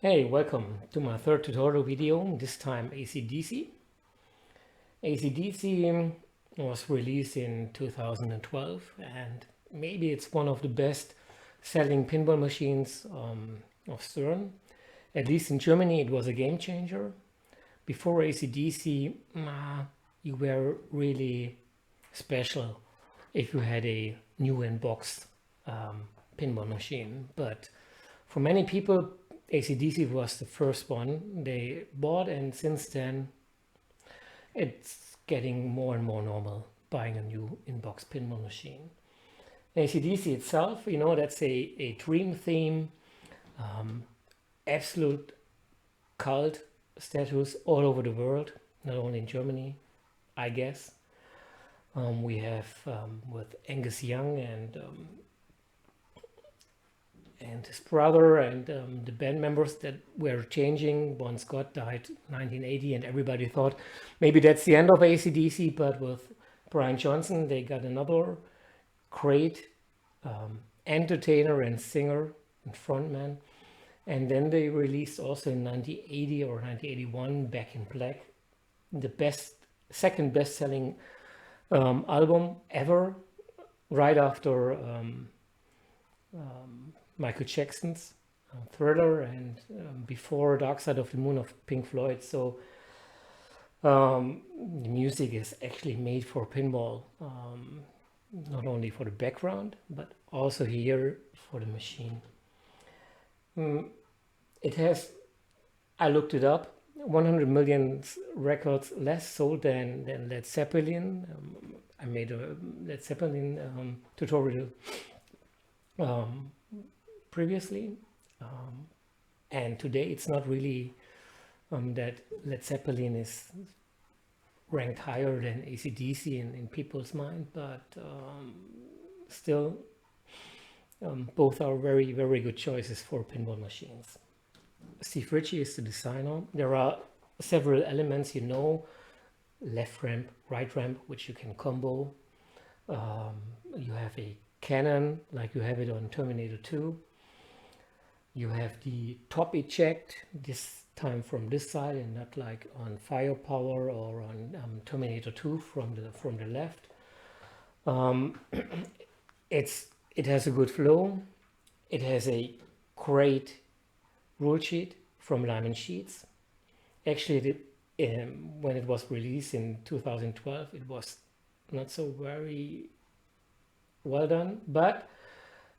Hey, welcome to my third tutorial video, this time AC/DC. AC/DC was released in 2012 and maybe it's one of the best selling pinball machines of CERN. At least in Germany it was a game changer. Before AC/DC, you were really special if you had a new in-box pinball machine. But for many people, AC/DC was the first one they bought, and since then it's getting more and more normal buying a new in-box pinball machine. AC/DC itself, that's a dream theme, absolute cult status all over the world, not only in Germany, I guess. We have with Angus Young and his brother and the band members that were changing. Bon Scott died 1980 and everybody thought maybe that's the end of AC/DC, but with Brian Johnson they got another great entertainer and singer and frontman. And then they released also in 1980 or 1981 Back in Black, the second best-selling album ever, right after Michael Jackson's Thriller and before Dark Side of the Moon of Pink Floyd. So the music is actually made for pinball, not only for the background but also here for the machine. It has, I looked it up, 100 million records less sold than Led Zeppelin. I made a Led Zeppelin tutorial previously, and today it's not really that Led Zeppelin is ranked higher than AC/DC in people's mind, but still both are very, very good choices for pinball machines. Steve Ritchie is the designer. There are several elements, left ramp, right ramp, which you can combo. You have a cannon like you have it on Terminator 2. You have the top eject, this time from this side and not like on Firepower or on Terminator 2 from the left. It has a good flow. It has a great rule sheet from Lyman Sheets. Actually, when it was released in 2012, it was not so very well done, but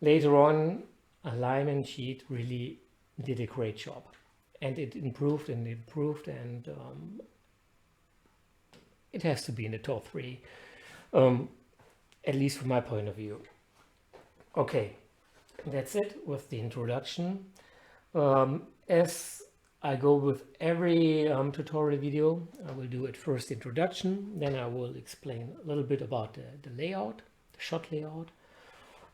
later on a Lyman sheet really did a great job, and it improved and improved, and it has to be in the top 3, at least from my point of view. Okay, that's it with the introduction. As I go with every tutorial video, I will do at first introduction, then I will explain a little bit about the layout, the shot layout.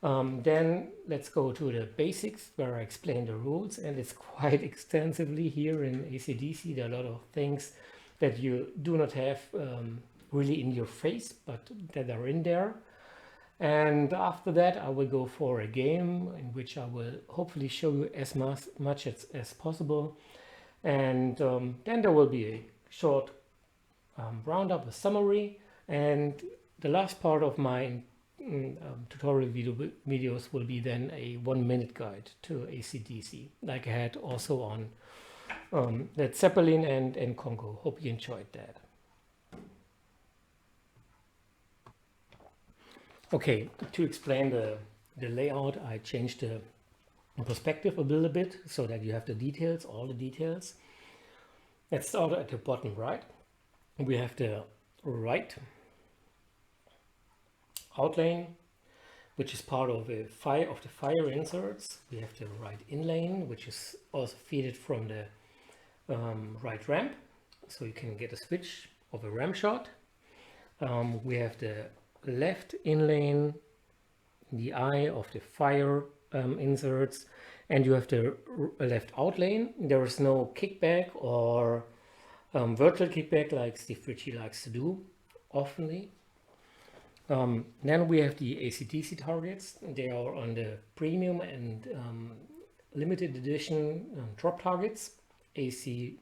Then let's go to the basics where I explain the rules, and it's quite extensively here in AC/DC. There are a lot of things that you do not have really in your face, but that are in there. And after that I will go for a game in which I will hopefully show you as much as possible, and then there will be a short roundup, a summary, and the last part of my tutorial videos will be then a 1-minute guide to AC/DC, like I had also on Led Zeppelin and Congo. Hope you enjoyed that. Okay, to explain the layout, I changed the perspective a little bit so that you have the details, all the details. Let's start at the bottom right. We have the right outlane, which is part of the fire inserts. We have the right inlane, which is also fed from the right ramp, so you can get a switch of a ramp shot. We have the left inlane, the eye of the fire inserts, and you have the left outlane. There is no kickback or virtual kickback like Steve Ritchie likes to do oftenly. Then we have the AC/DC targets. They are on the premium and limited edition drop targets, AC/DC,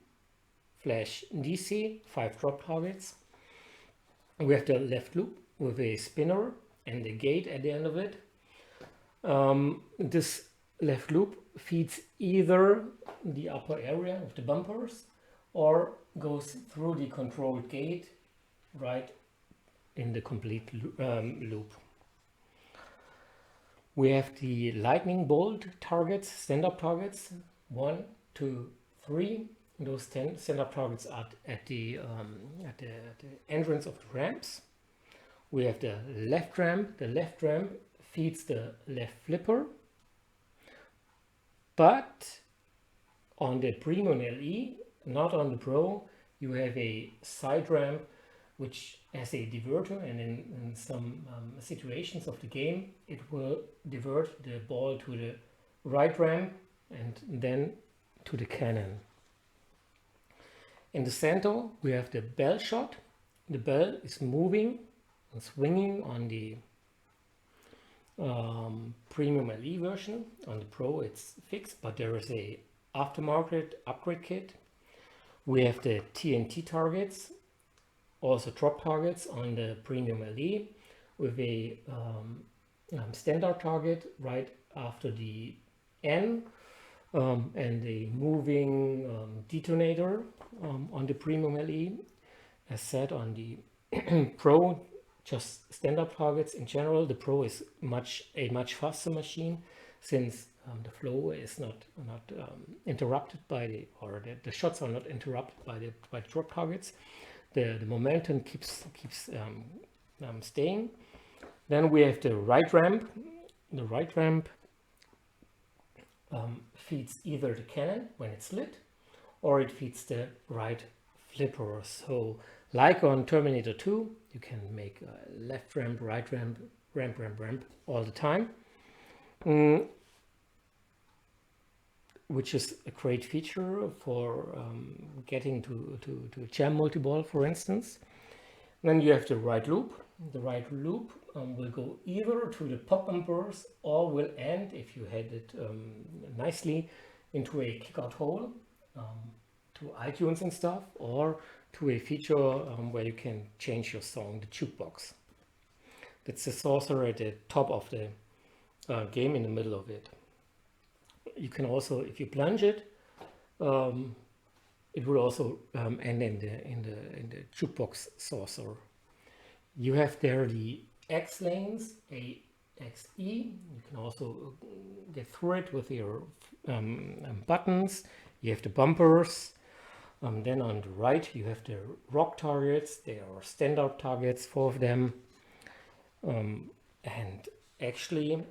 5 drop targets. We have the left loop with a spinner and a gate at the end of it. This left loop feeds either the upper area of the bumpers or goes through the controlled gate right in the complete loop. We have the lightning bolt targets, stand-up targets, 1, 2, 3. Those stand-up targets are at the entrance of the ramps. We have the left ramp. The left ramp feeds the left flipper. But on the Premium LE, not on the Pro, you have a side ramp which has a diverter, and in some situations of the game it will divert the ball to the right ramp and then to the cannon. In the center we have the bell shot. The bell is moving and swinging on the Premium LE version. On the Pro it's fixed, but there is a aftermarket upgrade kit. We have the TNT targets, also drop targets on the Premium LE with a standard target right after the N and a moving detonator on the Premium LE. As said, on the Pro, just standard targets in general. The Pro is a much faster machine, since the flow is not interrupted by the shots are not interrupted by the drop targets. The momentum keeps staying. Then we have the right ramp. The right ramp feeds either the cannon when it's lit, or it feeds the right flipper. So like on Terminator 2, you can make a left ramp, right ramp, ramp all the time, which is a great feature for getting to jam multi-ball, for instance. Then you have the right loop. The right loop will go either to the pop bumpers or will end, if you had it nicely, into a kick-out hole to iTunes and stuff, or to a feature where you can change your song, the jukebox. That's the saucer at the top of the game, in the middle of it. You can also, if you plunge it, it will also end in the jukebox saucer. You have there the X lanes, A, X, E. You can also get through it with your buttons. You have the bumpers. Then on the right you have the rock targets. There are standard targets, 4 of them. And actually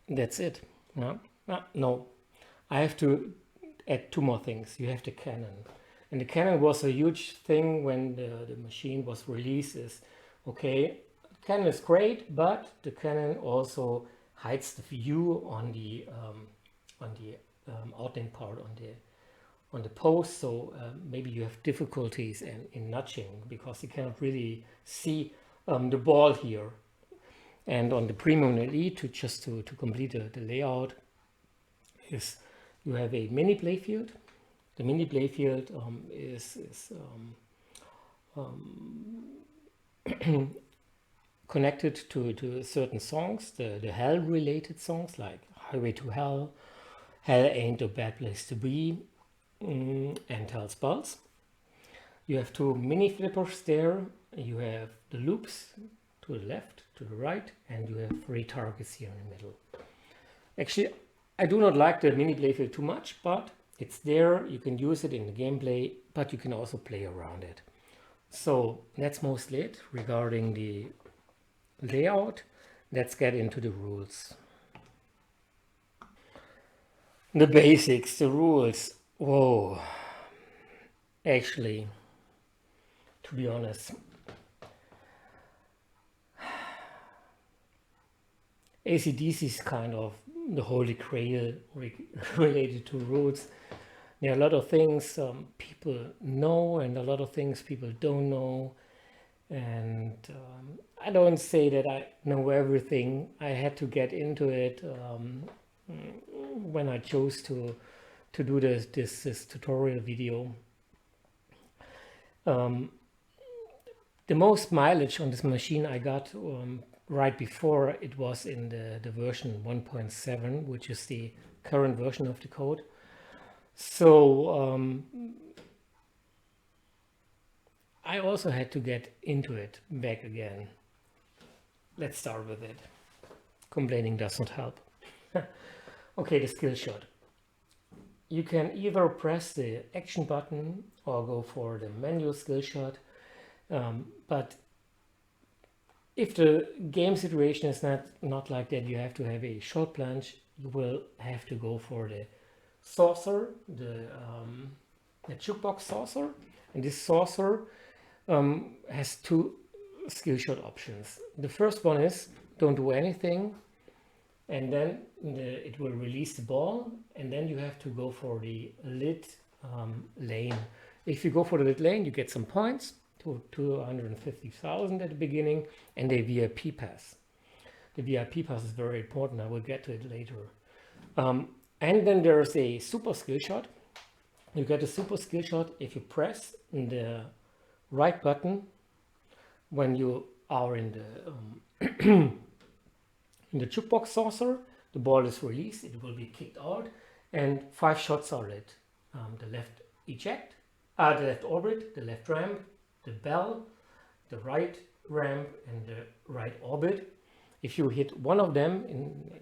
that's it. No, I have to add 2 more things. You have the cannon. And the cannon was a huge thing when the machine was released. Is okay, the cannon is great, but the cannon also hides the view on the outline part on the post. So maybe you have difficulties in nudging because you cannot really see the ball here. And on the Premium LE, to complete the layout, is you have a mini playfield. The mini playfield is connected to certain songs, the Hell related songs like Highway to Hell, Hell Ain't a Bad Place to Be, and Hell Spells. You have 2 mini flippers there. You have the loops to the left, to the right, and you have 3 targets here in the middle. Actually, I do not like the mini playfield too much, but it's there. You can use it in the gameplay, but you can also play around it. So that's mostly it regarding the layout. Let's get into the rules. The basics, the rules. Whoa. Actually, to be honest, AC/DC is kind of the holy grail related to rules. There are a lot of things people know and a lot of things people don't know. And I don't say that I know everything. I had to get into it when I chose to do this tutorial video. The most mileage on this machine I got right before it was in the version 1.7, which is the current version of the code. So I also had to get into it back again. Let's start with it. Complaining does not help. Okay, the skill shot. You can either press the action button or go for the manual skill shot. But if the game situation is not like that, you have to have a short plunge, you will have to go for the saucer, the jukebox saucer. And this saucer has two skill shot options. The first one is don't do anything, and then it will release the ball, and then you have to go for the lit lane. If you go for the lit lane, you get some points, to 250,000 at the beginning, and a VIP pass. The VIP pass is very important. I will get to it later. And then there's a super skill shot. You get a super skill shot if you press the right button when you are in the in the jukebox saucer. The ball is released, it will be kicked out, and 5 shots are lit. The left eject, the left orbit, the left ramp, the bell, the right ramp, and the right orbit. If you hit one of them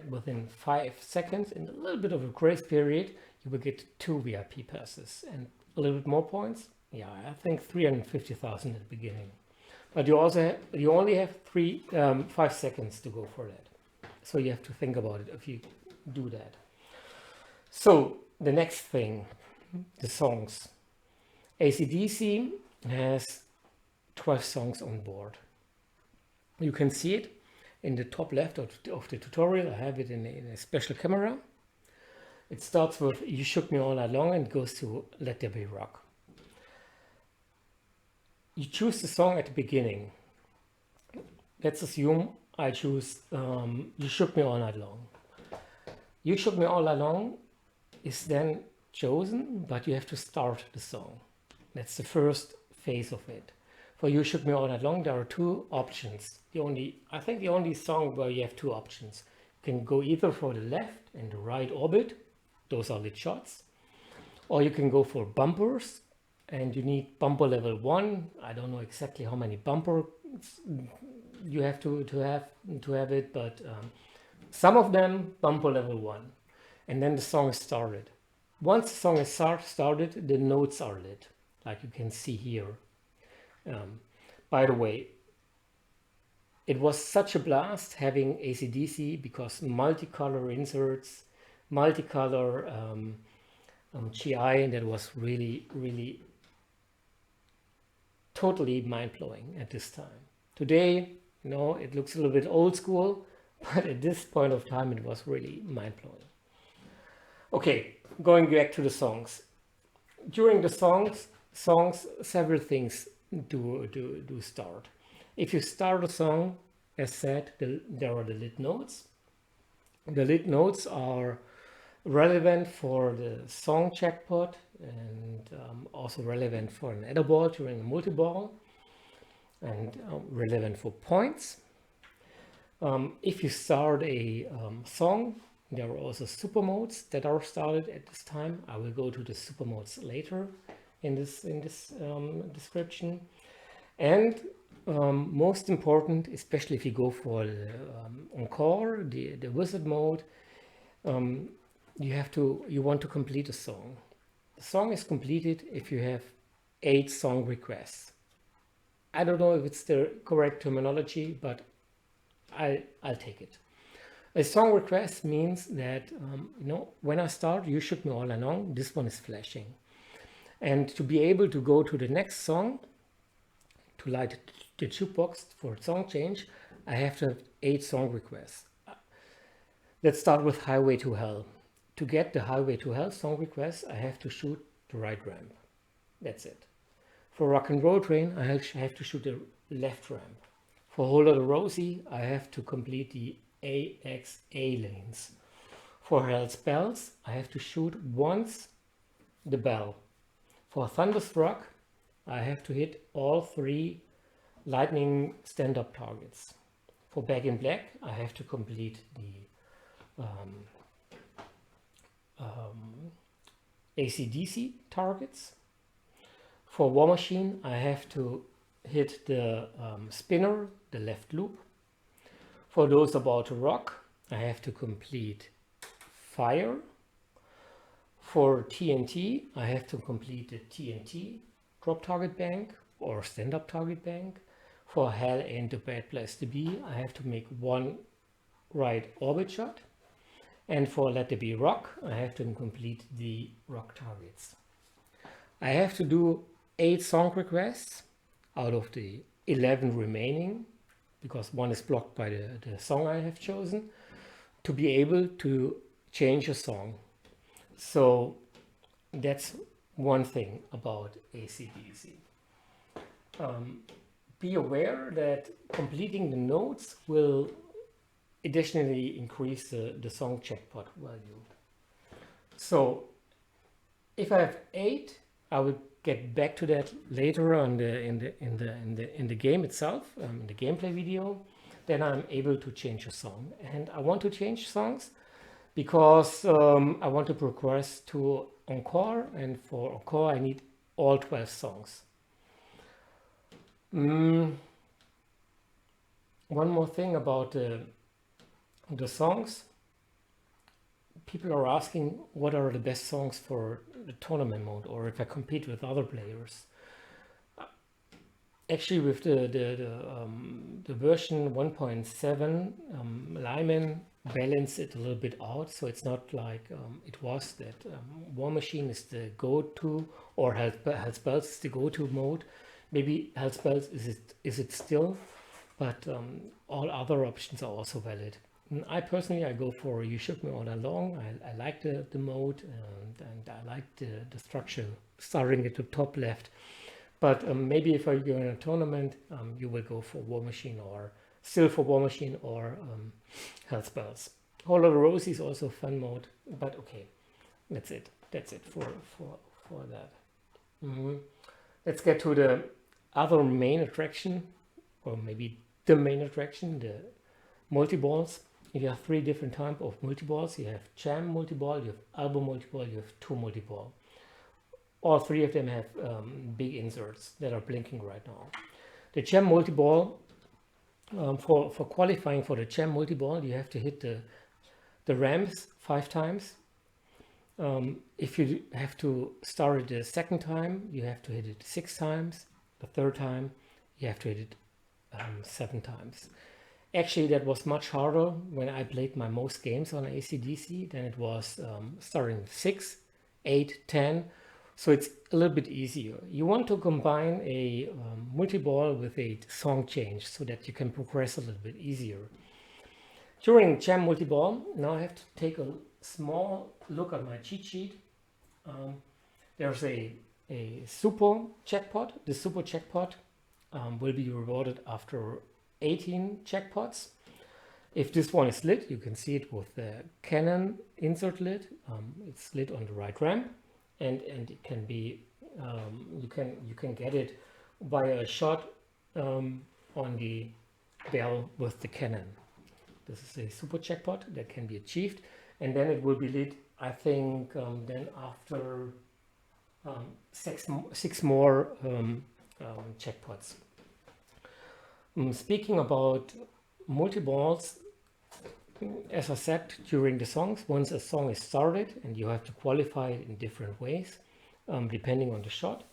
within 5 seconds, in a little bit of a grace period, you will get 2 VIP passes and a little bit more points. Yeah, I think 350,000 at the beginning. But you only have 5 seconds to go for that. So you have to think about it if you do that. So the next thing, the songs. AC/DC has 12 songs on board. You can see it in the top left of the tutorial. I have it in a special camera. It starts with You Shook Me All Night Long and goes to Let There Be Rock. You choose the song at the beginning. Let's assume I choose You Shook Me All Night Long. You Shook Me All Night Long is then chosen, but you have to start the song. That's the first phase of it. For You Shook Me All Night Long, there are 2 options. I think the only song where you have 2 options. You can go either for the left and the right orbit. Those are lit shots. Or you can go for bumpers, and you need bumper level 1. I don't know exactly how many bumpers you have to have it, but some of them bumper level 1. And then the song is started. Once the song is started, the notes are lit, like you can see here. By the way, it was such a blast having AC/DC because multicolor inserts, multicolor GI, that was really, really totally mind-blowing at this time. Today, it looks a little bit old school, but at this point of time, it was really mind-blowing. Okay, going back to the songs. During the songs, several things do start. If you start a song, as said, there are the lit notes. The lit notes are relevant for the song jackpot and also relevant for an adder ball during a multi-ball, and relevant for points. If you start a song, there are also super modes that are started at this time. I will go to the super modes later in this description. And most important, especially if you go for the Encore, the wizard mode, you want to complete a song. The song is completed if you have 8 song requests. I don't know if it's the correct terminology, but I'll take it. A song request means that when I start You Shook Me All Night Long, this one is flashing. And to be able to go to the next song, to light the jukebox for a song change, I have to have 8 song requests. Let's start with Highway to Hell. To get the Highway to Hell song request, I have to shoot the right ramp. That's it. For Rock and Roll Train, I have to shoot the left ramp. For Whole Lotta Rosie, I have to complete the AXA lanes. For health spells, I have to shoot once the bell. For Thunderstruck, I have to hit all 3 lightning stand-up targets. For Back in Black, I have to complete the AC/DC targets. For War Machine, I have to hit the spinner, the left loop. For those about to rock, I have to complete fire. For TNT, I have to complete the TNT drop target bank or stand-up target bank. For Hell Ain't a Bad Place to Be, I have to make 1 right orbit shot. And for Let There Be Rock, I have to complete the rock targets. I have to do 8 song requests out of the 11 remaining, because 1 is blocked by the song I have chosen, to be able to change a song. So that's one thing about AC/DC. Be aware that completing the notes will additionally increase the song checkpot value. So if I have 8, I will get back to that later on in the game itself, in the gameplay video. Then I'm able to change a song, and I want to change songs because I want to progress to Encore, and for Encore I need all 12 songs. One more thing about the songs. People are asking what are the best songs for the tournament mode, or if I compete with other players. Actually, with the version 1.7, Lyman balanced it a little bit out, so it's not like it was that War Machine is the go-to, or Health Spells is the go-to mode. Maybe Health Spells is it still, but all other options are also valid. And I personally go for You Shook Me All Along. I like the mode, and I like the structure starting at the top left. But maybe if you're in a tournament, you will go for War Machine, or still for War Machine, or Health Spells. Whole Lotta Rosie is also a fun mode, but okay, that's it. That's it for that. Let's get to the other main attraction, or maybe the main attraction, the multi-balls. You have 3 different types of multi-balls. You have jam multi-ball, you have elbow multi-ball, you have 2 multi-ball. All 3 of them have big inserts that are blinking right now. The jam multi-ball, for qualifying for the jam multi-ball, you have to hit the ramps 5 times. If you have to start it the 2nd time, you have to hit it 6 times. The 3rd time, you have to hit it 7 times. Actually, that was much harder when I played my most games on AC/DC. Then it was starting 6, 8, 10. So it's a little bit easier. You want to combine a multi-ball with a song change so that you can progress a little bit easier. During jam multi-ball, now I have to take a small look at my cheat sheet. There's a super jackpot. The super jackpot will be rewarded after 18 jackpots. If this one is lit, you can see it with the cannon insert lit. It's lit on the right ramp, and it can be you can get it via a shot on the bell with the cannon. This is a super jackpot that can be achieved, and then it will be lit, I think, then after 6 more jackpots. Speaking about multi-balls, as I said during the songs, once a song is started, and you have to qualify it in different ways, depending on the shot.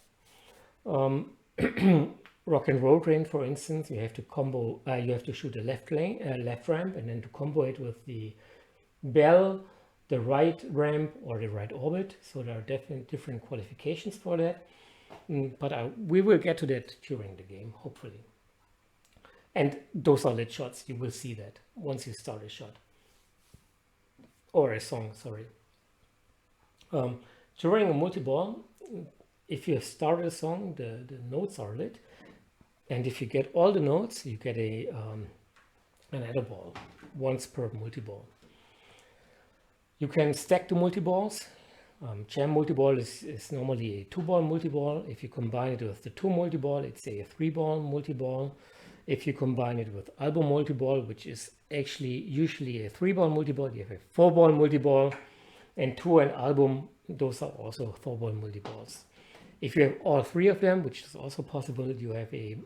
Rock and Roll Train, for instance, you have to combo. You have to shoot a left ramp, and then to combo it with the bell, the right ramp, or the right orbit. So there are definitely different qualifications for that. But we will get to that during the game, hopefully. And those are lit shots. You will see that once you start a shot or a song. Sorry. During a multi-ball, if you start a song, the notes are lit, and if you get all the notes, you get an adder ball once per multi-ball. You can stack the multi-balls. Jam multi-ball is normally a 2-ball multi-ball. If you combine it with the 2 multi-ball, it's a 3-ball multi-ball. If you combine it with album multi-ball, which is actually usually a 3-ball multi-ball, you have a 4-ball multi-ball, and 2 and album, those are also 4-ball multi-balls. If you have all 3 of them, which is also possible, you have a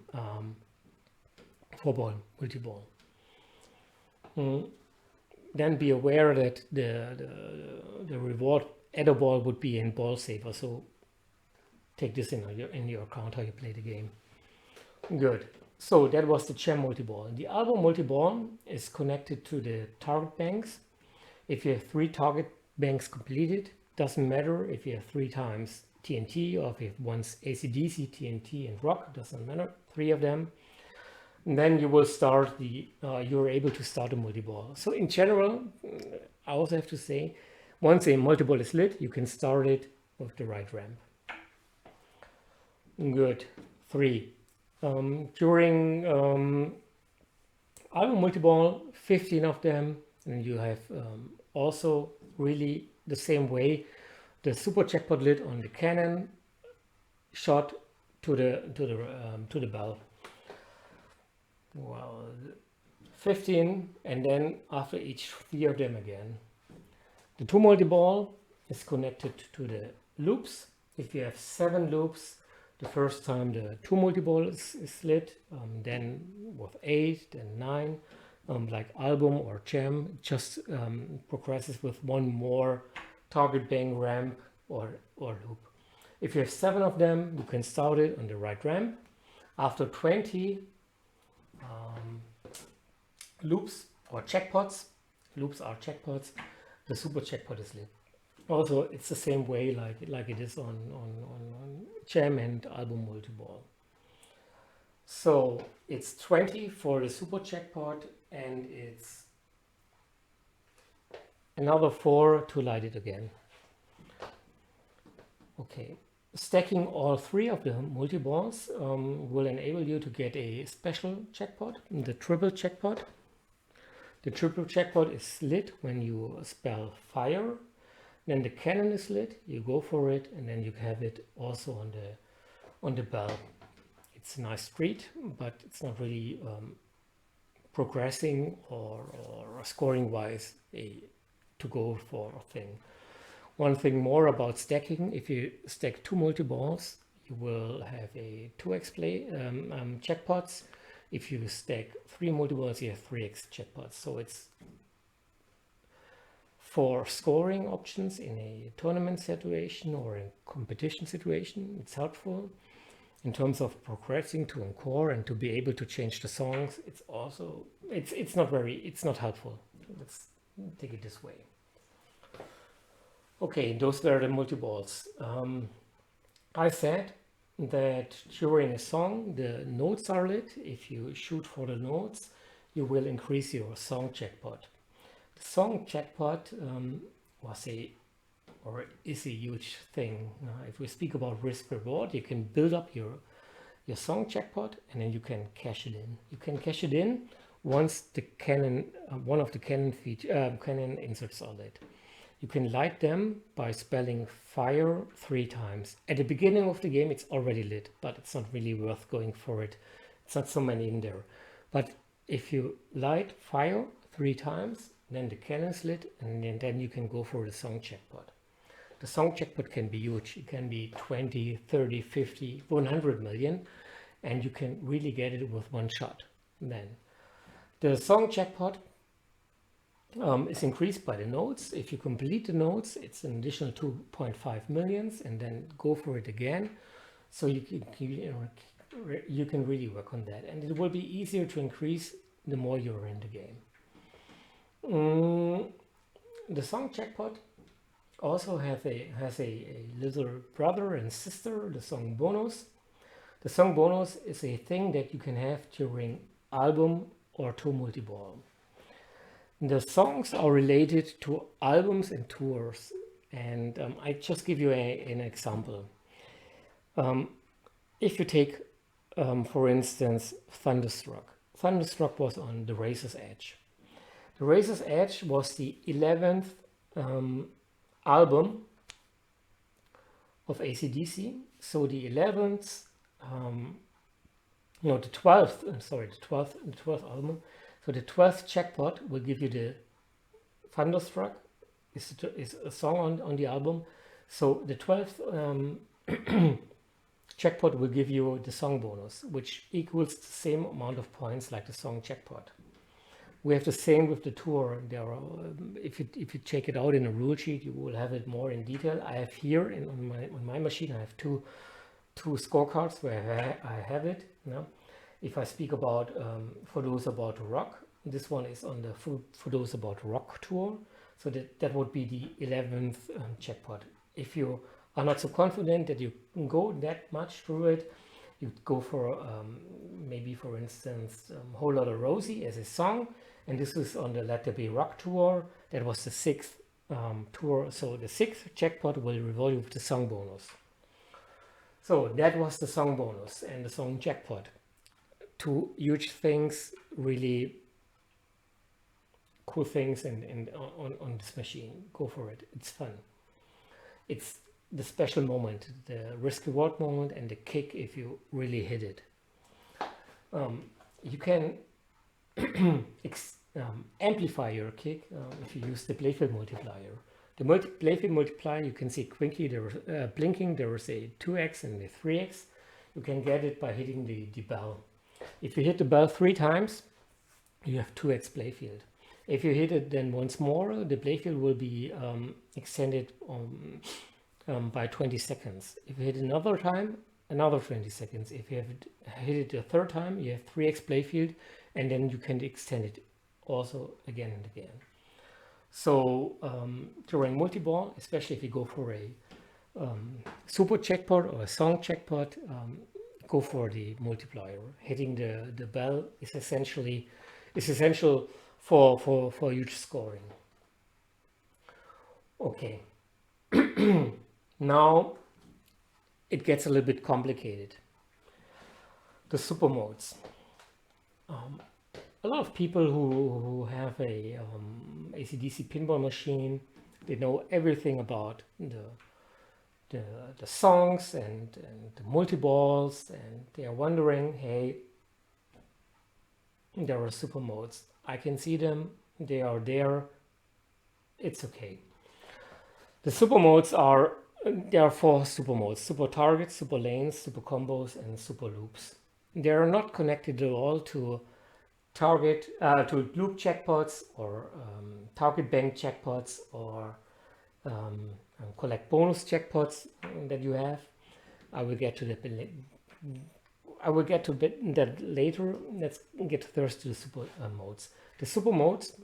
4-ball multi-ball. Then be aware that the reward adder ball would be in ball saver, so take this in your account how you play the game. Good. So that was the jam multi-ball. The album multi-ball is connected to the target banks. If you have 3 target banks completed, doesn't matter if you have 3 times TNT or if you have once AC/DC, TNT and rock, doesn't matter, 3 of them. And then you will start you're able to start a multi-ball. So in general, I also have to say, once a multi-ball is lit, you can start it with the right ramp. Good. 3. During album multi-ball, 15 of them, and you have also really the same way, the super jackpot lit on the cannon shot to the bell. Well, 15, and then after each 3 of them again. The 2 multi-ball is connected to the loops. If you have 7 loops, the first time the 2 multi-ball is lit, then with 8, then 9, like album or jam, just progresses with 1 more target bang ramp or loop. If you have 7 of them, you can start it on the right ramp. After 20 loops or jackpots, loops are jackpots, the super jackpot is lit. Also, it's the same way like it is on jam and album multi-ball. So it's 20 for the super jackpot, and it's another 4 to light it again. Okay, stacking all 3 of the multi-balls will enable you to get a special jackpot, the triple jackpot. The triple jackpot is lit when you spell fire, then the cannon is lit, you go for it, and then you have it also on the bell. It's a nice treat, but it's not really progressing or scoring wise to go for a thing. One thing more about stacking: if you stack 2 multi-balls, you will have a 2x play jackpots. If you stack 3 multi-balls, you have 3x jackpots. So it's for scoring options in a tournament situation or in competition situation. It's helpful. In terms of progressing to Encore and to be able to change the songs, it's also it's not helpful. Let's take it this way. Okay, those were the multi-balls. I said that during a song the notes are lit. If you shoot for the notes, you will increase your song jackpot. The song jackpot is a huge thing. If we speak about risk reward, you can build up your song jackpot and then you can cash it in. You can cash it in once the cannon, one of the cannon inserts are lit. You can light them by spelling fire 3 times. At the beginning of the game, it's already lit, but it's not really worth going for it. It's not so many in there. But if you light fire 3 times, then the cannon is lit, and then you can go for the song jackpot. The song jackpot can be huge. It can be 20, 30, 50, 100 million, and you can really get it with 1 shot. Then the song jackpot is increased by the notes. If you complete the notes, it's an additional 2.5 millions, and then go for it again. So you can really work on that, and it will be easier to increase the more you're in the game. The song jackpot also has a little brother and sister, the song bonus. The song bonus is a thing that you can have during album or 2 multi-ball. The songs are related to albums and tours, and I just give you an example. If you take, for instance, Thunderstruck. Thunderstruck was on The Razor's Edge. The Razor's Edge was the 11th album of AC/DC. So the 11th, no, the 12th, sorry, the 12th album. So the 12th jackpot will give you the Thunderstruck, is a song on the album. So the 12th jackpot will give you the song bonus, which equals the same amount of points like the song jackpot. We have the same with the tour. There are, if you check it out in a rule sheet, you will have it more in detail. I have here on my machine, I have two scorecards where I have it. Now, if I speak about for those about rock, this one is on the for those about rock tour. So that would be the 11th jackpot. If you are not so confident that you can go that much through it, you go for maybe, for instance, Whole Lotta Rosie as a song, and this is on the Let There Be Rock tour. That was the 6th tour, so the 6th jackpot will revolve with the song bonus. So that was the song bonus and the song jackpot. Two huge things, really cool things, and on this machine. Go for it. It's fun. It's the special moment, the risk reward moment, and the kick if you really hit it. You can amplify your kick if you use the playfield multiplier. The playfield multiplier, you can see quickly there blinking. There is a 2x and a 3x. You can get it by hitting the bell. If you hit the bell 3 times, you have 2x playfield. If you hit it then once more, the playfield will be extended by 20 seconds. If you hit another time, another 20 seconds. If you have hit it a third time, you have 3x playfield, and then you can extend it also again and again. So during multi-ball, especially if you go for a super jackpot or a song jackpot, go for the multiplier. Hitting the bell is essential for huge scoring. Okay. Now it gets a little bit complicated. The super modes. A lot of people who have a AC/DC pinball machine, they know everything about the songs and the multi-balls, and they are wondering, hey, there are super modes. I can see them, they are there, it's okay. The super modes there are 4 super modes: super targets, super lanes, super combos, and super loops. They are not connected at all to to loop jackpots or target bank jackpots or collect bonus jackpots that you have. I will get to that later. Let's get first to the super modes. The super modes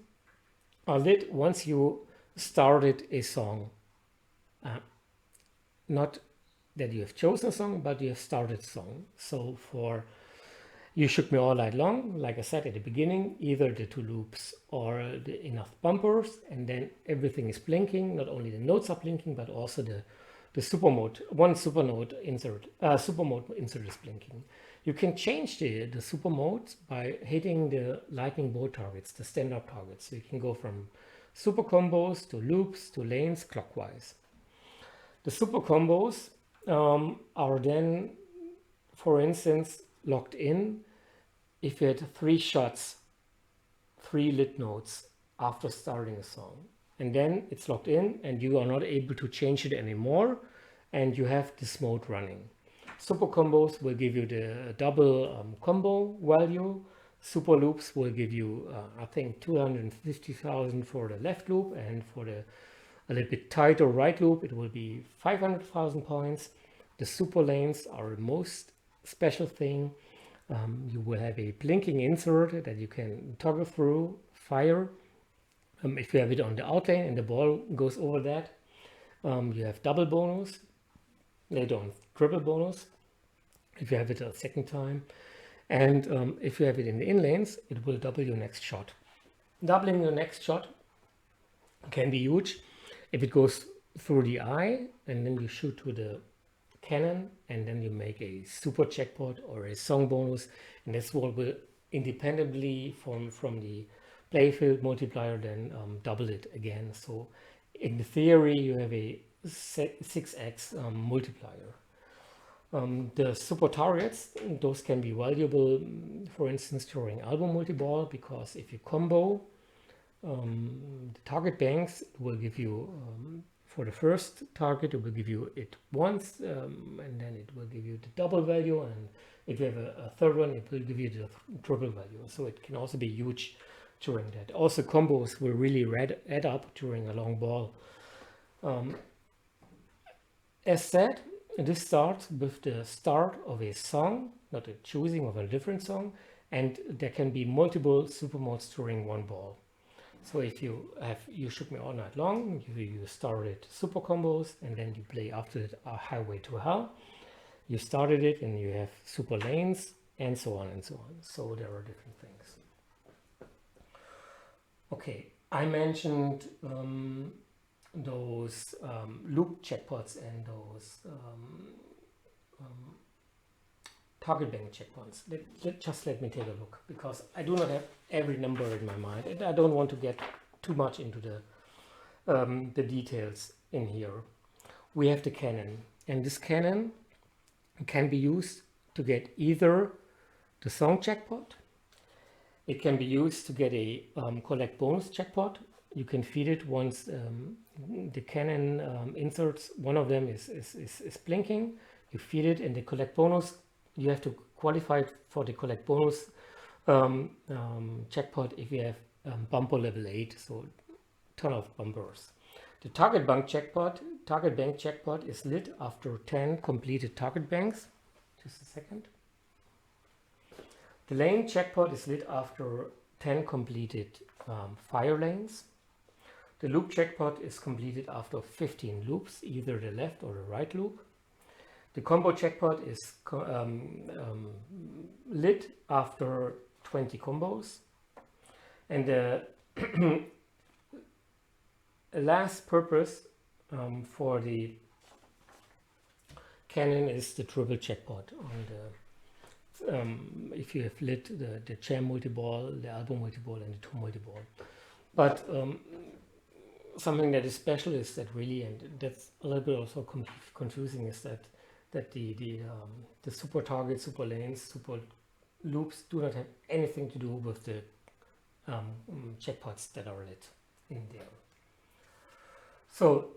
are lit once you started a song. Not that you have chosen a song, but you have started a song. So for You Shook Me All Night Long, like I said at the beginning, either the 2 loops or the enough bumpers, and then everything is blinking. Not only the notes are blinking, but also the super mode. One super mode insert is blinking. You can change the super modes by hitting the lightning bolt targets, the standard targets. So you can go from super combos to loops to lanes clockwise. The super combos are then, for instance, locked in if you had 3 shots, 3 lit notes after starting a song. And then it's locked in and you are not able to change it anymore, and you have this mode running. Super combos will give you the double combo value. Super loops will give you, I think, 250,000 for the left loop, and for the a little bit tighter right loop, it will be 500,000 points. The super lanes are the most special thing. You will have a blinking insert that you can toggle through, fire. If you have it on the out lane and the ball goes over that, you have double bonus. They don't triple bonus if you have it a second time. And if you have it in the in lanes, it will double your next shot. Doubling your next shot can be huge if it goes through the eye and then you shoot to the cannon and then you make a super jackpot or a song bonus, and this one will independently from the playfield multiplier then double it again. So in the theory, you have a 6x multiplier. The support targets, those can be valuable, for instance, during album multiball, because if you combo the target banks, it will give you, for the first target, it will give you it once, and then it will give you the double value, and if you have a third one, it will give you the triple value. So it can also be huge during that. Also, combos will really add up during a long ball. As said, this starts with the start of a song, not a choosing of a different song, and there can be multiple super modes during one ball. So if you have You Shook Me All Night Long, you started super combos, and then you play after it a Highway to Hell. You started it and you have super lanes, and so on and so on. So there are different things. Okay, I mentioned those loop checkpots and those target bank checkpoints. Just let me take a look, because I do not have every number in my mind, and I don't want to get too much into the details in here. We have the cannon, and this cannon can be used to get either the song jackpot. It can be used to get a collect bonus jackpot. You can feed it once the cannon inserts. One of them is blinking. You feed it, and the collect bonus, you have to qualify for the collect bonus jackpot if you have bumper level 8, so ton of bumpers. The target bank jackpot is lit after 10 completed target banks. Just a second. The lane jackpot is lit after 10 completed fire lanes. The loop jackpot is completed after 15 loops, either the left or the right loop. The combo jackpot is lit after 20 combos. And the last purpose for the cannon is the triple jackpot on the if you have lit the jam multi-ball, the album multi-ball, and the two multi-ball. But something that is special is that really, and that's a little bit also confusing, is that the super targets, super lanes, super loops do not have anything to do with the jackpots that are lit in there. So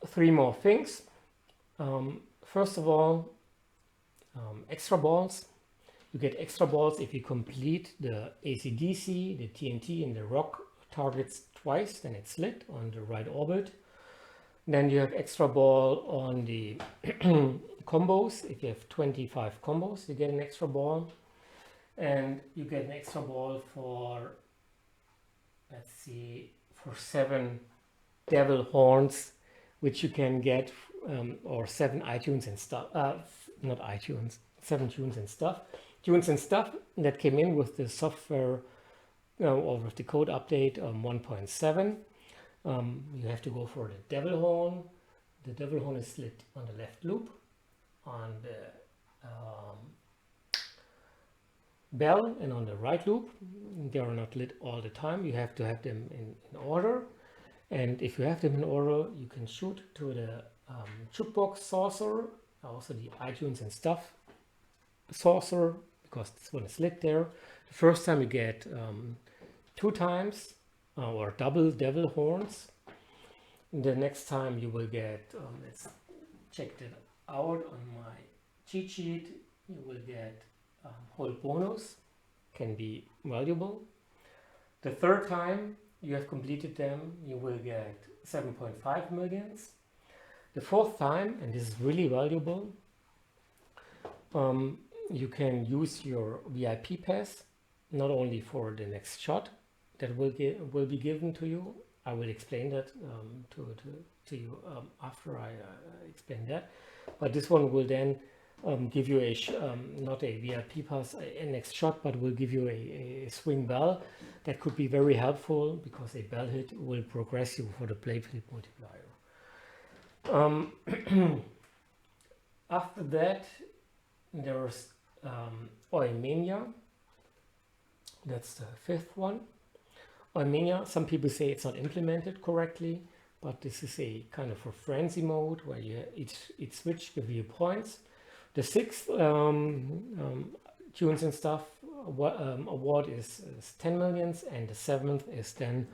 3 more things. First of all, extra balls. You get extra balls if you complete the AC/DC, the TNT, and the rock targets twice, then it's lit on the right orbit. Then you have extra ball on the combos. If you have 25 combos, you get an extra ball. And you get an extra ball for, let's see, for 7 devil horns, which you can get, or 7 iTunes and stuff, not iTunes, 7 tunes and stuff. Tunes and stuff that came in with the software, or with the code update 1.7. You have to go for the devil horn. The devil horn is lit on the left loop. On the bell and on the right loop. They are not lit all the time. You have to have them in order. And if you have them in order, you can shoot to the jukebox saucer, also the iTunes and stuff saucer, because this one is lit there. The first time you get 2 times or double devil horns. The next time you will get, let's check that out on my cheat sheet, you will get whole bonus, can be valuable. The third time you have completed them, you will get 7.5 millions. The fourth time, and this is really valuable, you can use your VIP pass, not only for the next shot that will be given to you. I will explain that to you after I explain that. But this one will then give you not a VIP pass, a next shot, but will give you a swing bell that could be very helpful, because a bell hit will progress you for the play flip multiplier. After that, there's Oimania. That's the 5th one. Oimania, some people say it's not implemented correctly. but this is a kind of a frenzy mode where each switch give you points. The sixth tunes and stuff award is 10 millions, and the seventh is then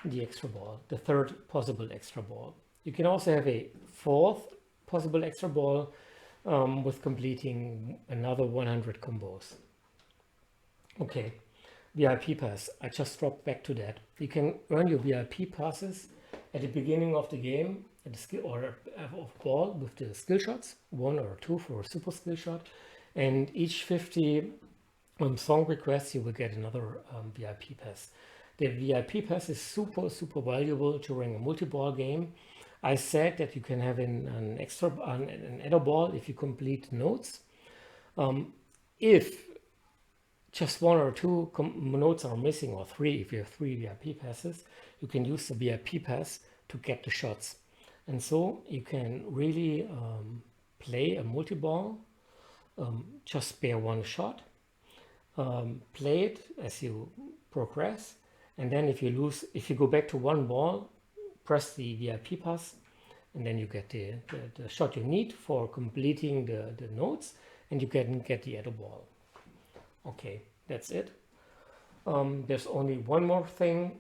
the extra ball, the third possible extra ball. You can also have a fourth possible extra ball with completing another 100 combos. Okay, VIP pass. I just dropped back to that. You can earn your VIP passes at the beginning of the game at the skill or of ball with the skill shots, 1 or 2 for a super skill shot, and each 50 song requests you will get another VIP pass. The VIP pass is super valuable during a multi-ball game. I said that you can have an adder ball if you complete notes. If just 1 or 2 notes are missing, or 3, if you have 3 VIP passes, you can use the VIP pass to get the shots. And so you can really play a multi-ball, just spare 1 shot, play it as you progress, and then if you go back to 1 ball, press the VIP pass, and then you get the shot you need for completing the notes, and you can get the adder ball. Okay, that's it. There's only one more thing,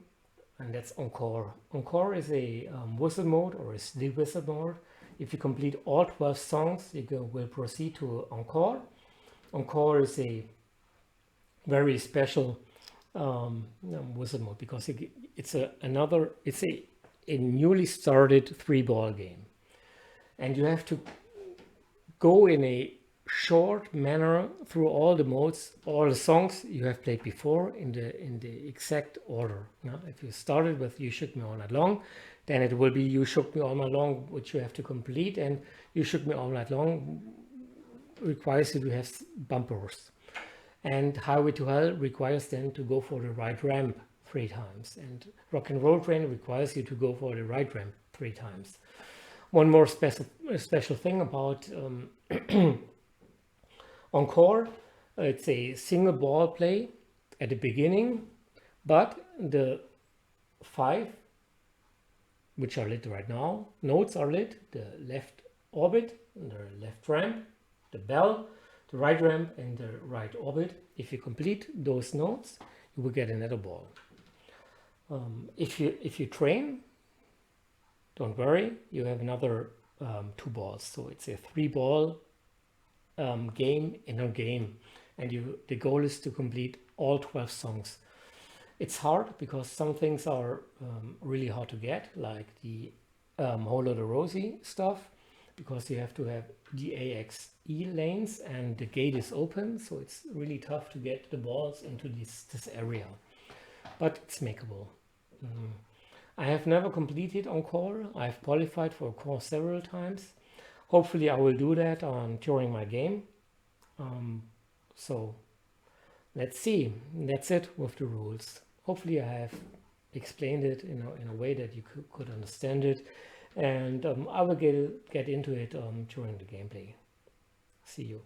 and that's Encore. Encore is a whistle mode, or is the whistle mode. If you complete all 12 songs, you will proceed to Encore. Encore is a very special whistle mode because it's a newly started 3-ball game, and you have to go in a short manner through all the modes, all the songs you have played before in the exact order. Now, if you started with You Shook Me All Night Long, then it will be You Shook Me All Night Long, which you have to complete, and You Shook Me All Night Long requires you to have bumpers. And Highway to Hell requires then to go for the right ramp 3 times, and Rock and Roll Train requires you to go for the right ramp 3 times. One more special thing about Encore, it's a single ball play at the beginning, but the 5, which are lit right now, notes are lit: the left orbit, the left ramp, the bell, the right ramp, and the right orbit. If you complete those notes, you will get another ball. If you train, don't worry, you have another 2 balls. So it's a 3-ball game in a game, and the goal is to complete all 12 songs. It's hard because some things are really hard to get, like the Whole Lotta Rosie stuff, because you have to have the AXE lanes and the gate is open, so it's really tough to get the balls into this area, but it's makeable. I have never completed Encore. I've qualified for Encore several times. Hopefully I will do that during my game. So let's see. That's it with the rules. Hopefully I have explained it in a way that you could understand it, and I will get into it during the gameplay. See you.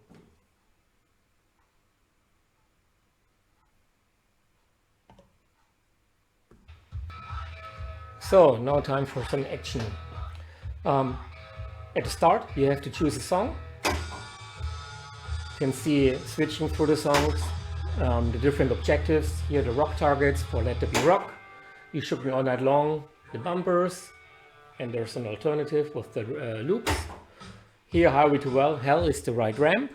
So now time for some action. At the start you have to choose a song. You can see switching through the songs, the different objectives. Here the rock targets for Let There Be Rock, You Shook Me All Night Long, the bumpers, and there's an alternative with the loops. Here Highway to Hell is the right ramp,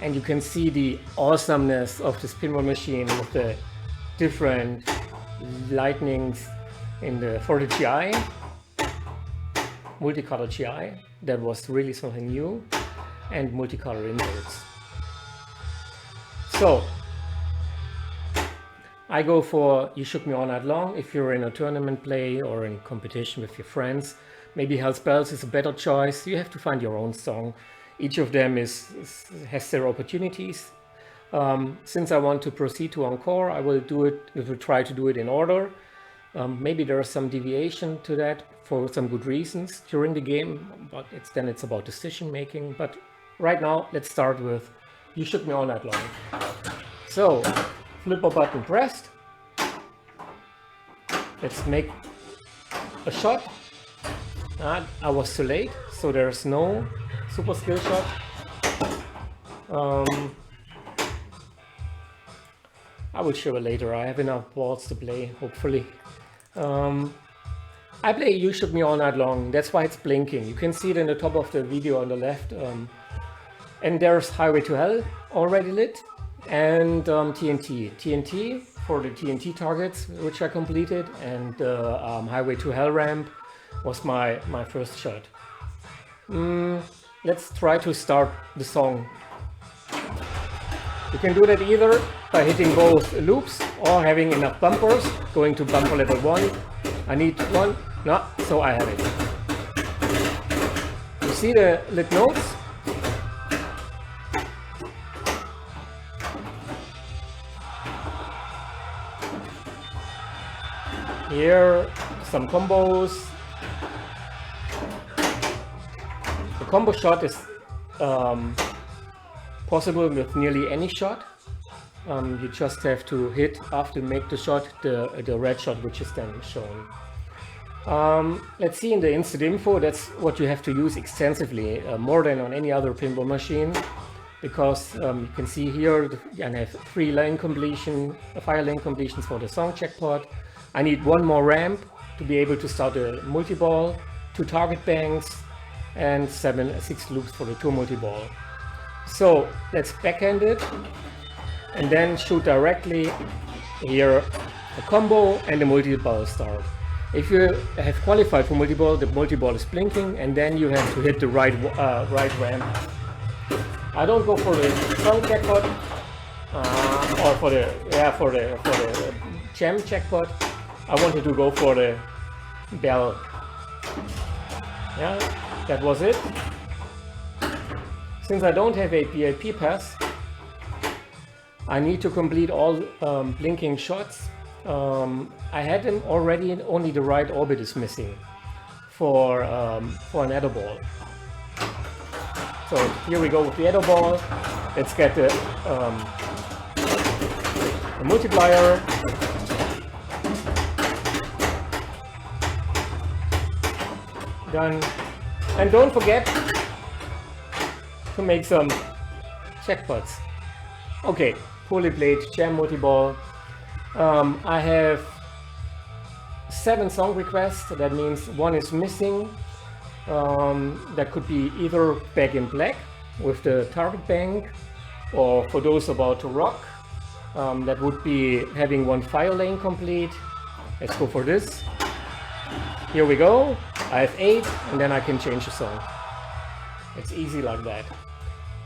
and you can see the awesomeness of this pinball machine with the different lightnings for the GI, multicolor GI. That was really something new, and multicolor inverts. So I go for You Shook Me All Night Long. If you're in a tournament play or in competition with your friends, maybe Hell's Bells is a better choice. You have to find your own song. Each of them has their opportunities. Since I want to proceed to Encore, I will try to do it in order. Maybe there is some deviation to that for some good reasons during the game, but it's about decision making. But right now, let's start with You Shook Me All Night Long. So, flipper button pressed. Let's make a shot. I was too late, so there's no super skill shot. I will show it later. I have enough balls to play, hopefully. I play You Shook Me All Night Long. That's why it's blinking. You can see it in the top of the video on the left. And there's Highway to Hell already lit, and TNT. TNT for the TNT targets, which I completed, and Highway to Hell ramp was my first shot. Let's try to start the song. You can do that either by hitting both loops or having enough bumpers, going to bumper level 1. I need one, no, so I have it. You see the lit notes? Here, some combos. The combo shot is possible with nearly any shot. You just have to hit after make the shot the red shot, which is then shown. Let's see in the instant info, that's what you have to use extensively, more than on any other pinball machine, because you can see here I have 3 lane completion, 5 lane completions for the song checkpot. I need 1 more ramp to be able to start a multi-ball, 2 target banks, and 6 loops for the 2 multi-ball. So let's backhand it and then shoot directly here a combo and the multi-ball start. If you have qualified for multi-ball, the multi-ball is blinking and then you have to hit the right ramp. I don't go for the song jackpot or for the jam jackpot. I wanted to go for the bell. Yeah, that was it. Since I don't have a VIP pass, I need to complete all blinking shots. I had them already, and only the right orbit is missing for an Edo ball. So here we go with the Edo ball. Let's get the multiplier. Done. And don't forget to make some checkpots. Okay, poorly played jam multi-ball. I have 7 song requests. That means 1 is missing. That could be either Back in Black with the target bank, or for those about to rock, that would be having 1 fire lane complete. Let's go for this. Here we go. I have 8 and then I can change the song. It's easy like that.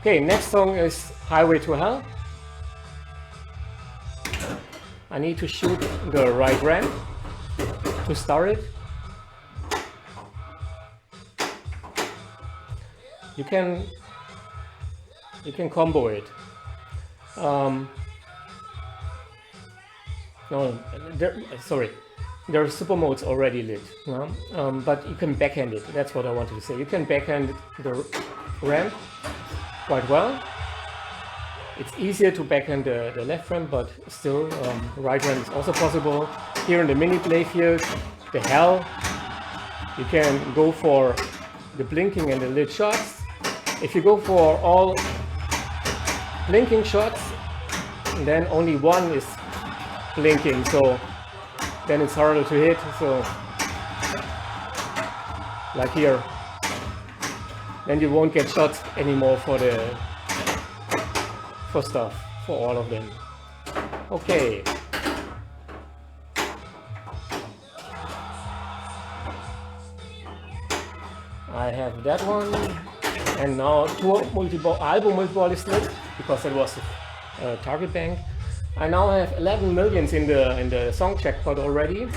Okay, next song is Highway to Hell. I need to shoot the right ramp to start it. You can combo it. There are super modes already lit, but you can backhand it. That's what I wanted to say. You can backhand the ramp quite well. It's easier to backhand the left ramp, but still right ramp is also possible. Here in the mini playfield, the hell, you can go for the blinking and the lit shots. If you go for all blinking shots, then only 1 is blinking, so then it's harder to hit. So like here, then you won't get shots anymore for all of them. Okay. I have that one, and now 2 multi-ball, album multi-ball is lit because it was a target bank. I now have 11 millions in the song checkpot already.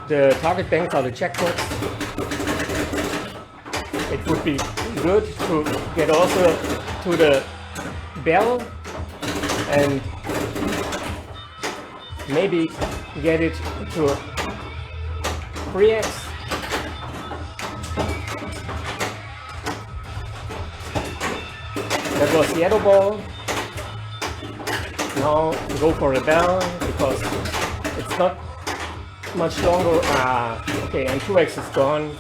The target banks are the checkpots. It would be good to get also to the bell and maybe get it to 3x. That was the Edo ball. Now go for a bell because it's not much longer. Okay, and 2x is gone.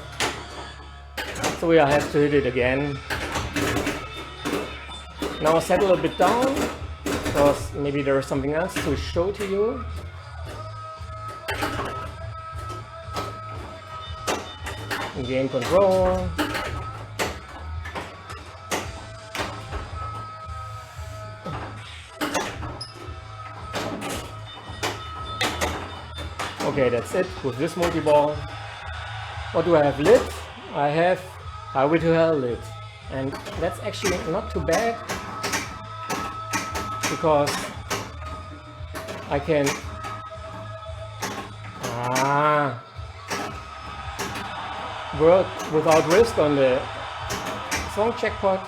So we have to hit it again. Now settle a bit down, because maybe there is something else to show to you. Game control. Okay, that's it with this multi-ball. What do I have lit? I have Highway to Hell lit. And that's actually not too bad, because I can work without risk on the song checkpot.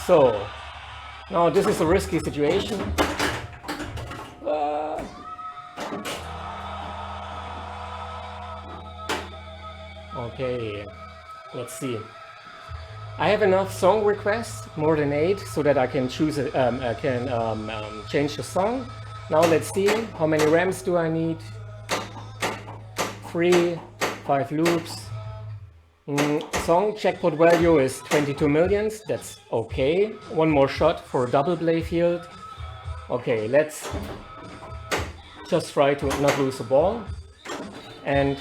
So now this is a risky situation. Okay, let's see. I have enough song requests, more than 8, so that I can choose. I can change the song. Now let's see, how many ramps do I need? 3, 5 loops. Song checkpot value is 22 millions. That's okay. One more shot for a double play field. Okay, let's just try to not lose the ball. And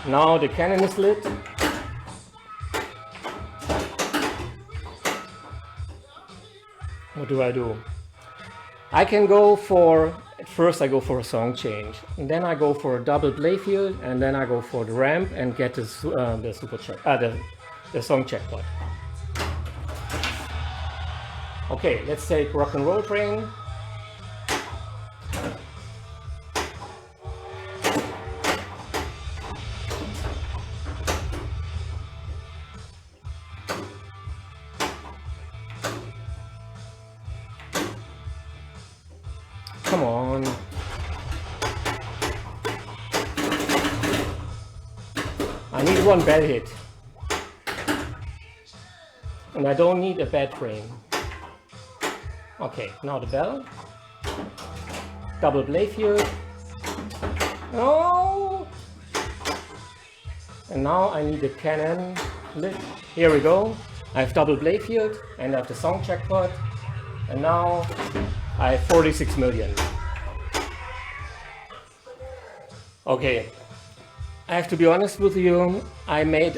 now the cannon is lit. What do I do? I can go for, at first I go for a song change, and then I go for a double play field, and then I go for the ramp and get the song checkpot. Okay, let's take Rock and Roll Train. Come on. I need one bell hit. And I don't need a bad frame. Okay, now the bell. Double play field. Oh! And now I need the cannon lit. Here we go. I have double play field and I have the song checkpot. And now I have 46 million. Okay, I have to be honest with you. I made,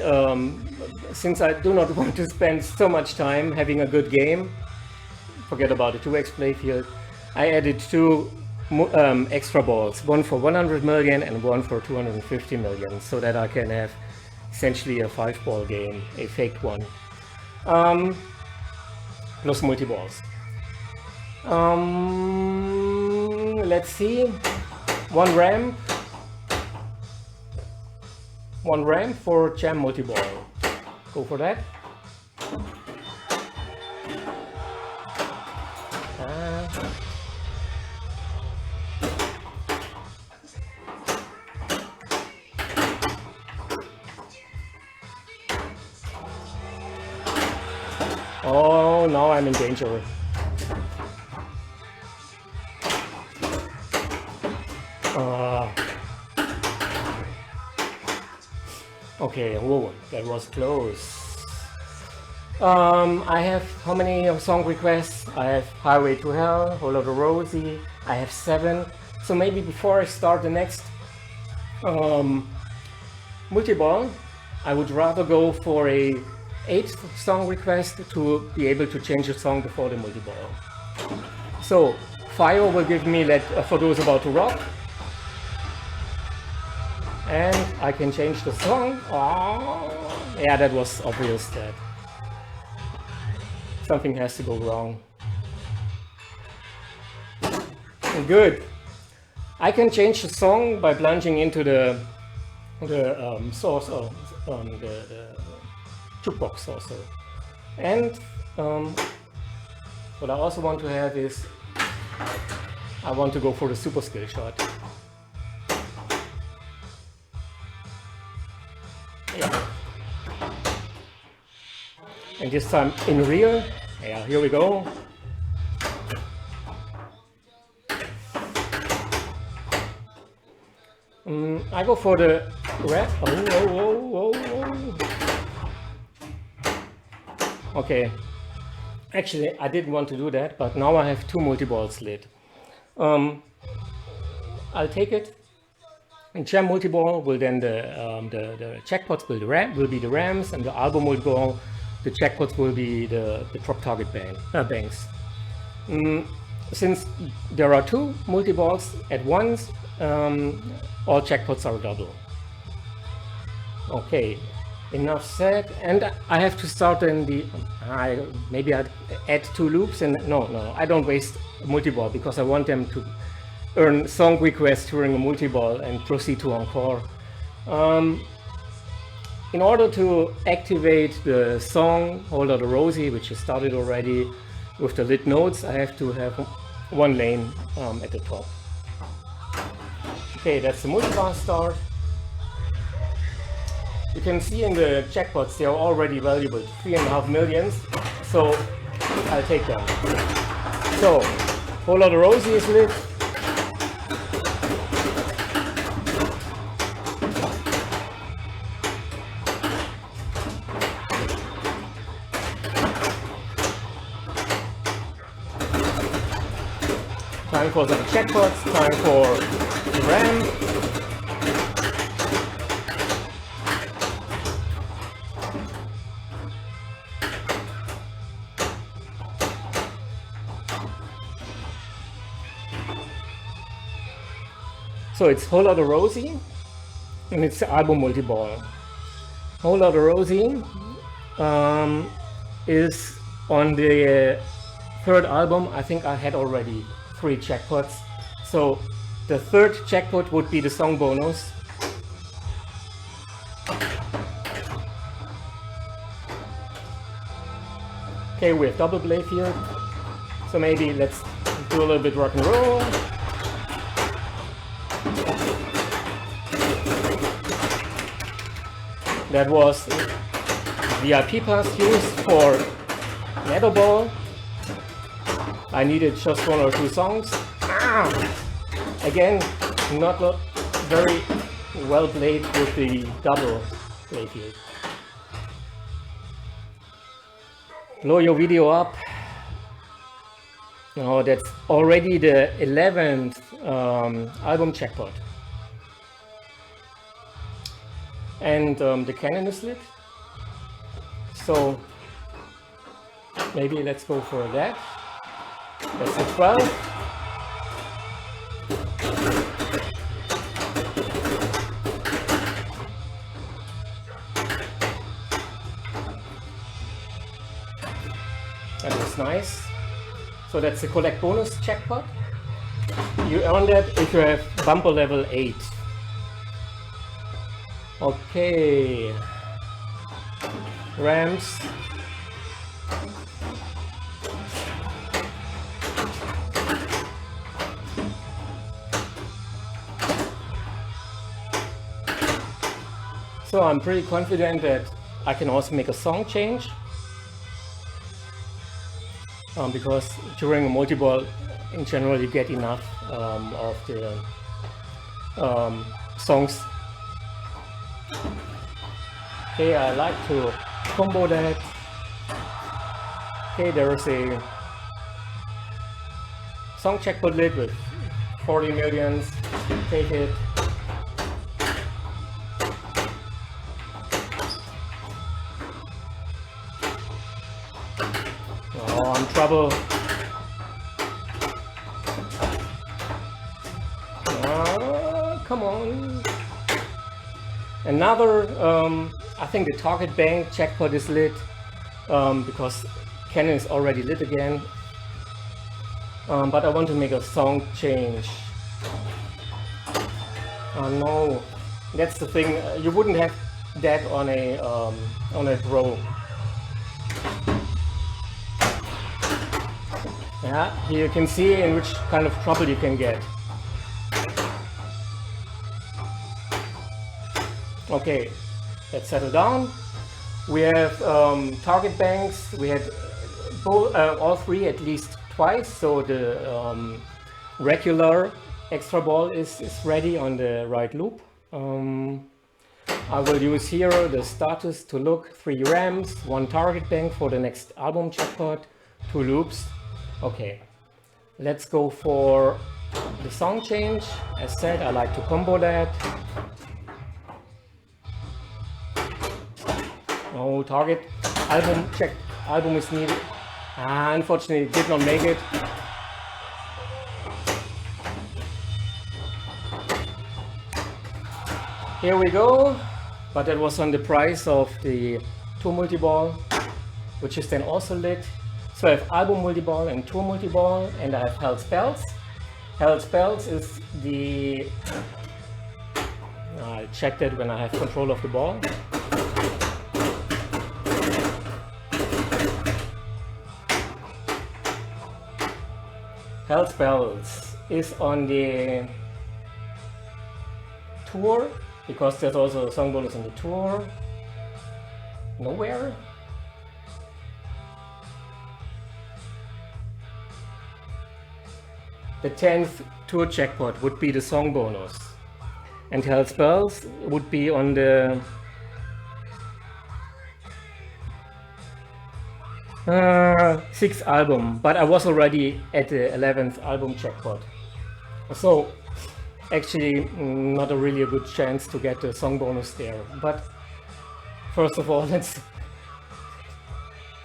since I do not want to spend so much time having a good game, forget about the 2x play field, I added 2 extra balls, one for 100 million and one for 250 million, so that I can have essentially a 5-ball game, a faked one, plus multi-balls. Let's see, one ramp for jam multi-ball. Go for that. Oh, now I'm in danger. Okay, whoa, that was close. I have how many song requests? I have Highway to Hell, Whole Lotta Rosie. I have 7. So maybe before I start the next multi-ball, I would rather go for a 8th song request to be able to change the song before the multi-ball. So Fire will give me For Those About to Rock. And I can change the song. Oh, yeah, that was obvious that something has to go wrong. Good. I can change the song by plunging into the source of the jukebox also. And what I also want to have is I want to go for the super skill shot. and this time in real. Yeah, here we go. I go for the red. Okay, actually I didn't want to do that, but now I have two multi-balls lit. I'll take it. In jam multi-ball will then the jackpots will be the rams, and the album multi-ball, the jackpots will be the drop target banks. Since there are two multi-balls at once, all jackpots are double. Okay, enough said. And I have to start in the. Maybe I'd add two loops, and no, I don't waste a multi-ball because I want them to earn song requests during a multi-ball and proceed to Encore. In order to activate the song Hold Out the Rosie, which is started already with the lit notes, I have to have one lane at the top. Okay, that's the multi-bar start. You can see in the jackpots they are already valuable, 3.5 million, so I'll take them. So, Hold Out the Rosie is lit. Time for some jackpots, time for the ram. So it's Hold Out the Rosie, and it's the album multi-ball. Hold Out the Rosie is on the third album. I think I had already 3 jackpots. So the third jackpot would be the song bonus. Okay, we have double play field. So maybe let's do a little bit rock and roll. That was VIP pass used for Nettleball. I needed just 1 or 2 songs. Again, not very well played with the double play field. Blow your video up. Oh, that's already the 11th album jackpot. And the cannon is lit. So maybe let's go for that. That's the 12. That was nice. So that's the collect bonus jackpot. You earn that if you have bumper level 8. Okay. Rams. So I'm pretty confident that I can also make a song change. Because during a multi-ball, in general, you get enough of the songs. Okay, I like to combo that. Okay, there is a song jackpot lit with 40 million. Take it. Oh, I'm in trouble. Come on. Another, I think the target bank jackpot is lit because cannon is already lit again. But I want to make a song change. Oh no, that's the thing. You wouldn't have that on a pro. Yeah, here you can see in which kind of trouble you can get. Okay, let's settle down. We have target banks. We had both, all three at least twice. So the regular extra ball is ready on the right loop. I will use here the status to look, 3 ramps, 1 target bank for the next album jackpot, 2 loops. Okay, let's go for the song change. As said, I like to combo that. Oh, target album check. Album is needed. Unfortunately, it did not make it. Here we go. But that was on the price of the 2 multi-ball, which is then also lit. So I have album multi-ball and 2 multi-ball, and I have Hell Spells. Hell Spells is the... I'll check that when I have control of the ball. Hell Spells is on the tour, because there's also a song bonus on the tour. Nowhere. The 10th tour jackpot would be the song bonus, and Hell Spells would be on the 6th album, but I was already at the 11th album jackpot. So actually not a really good chance to get the song bonus there. But first of all, let's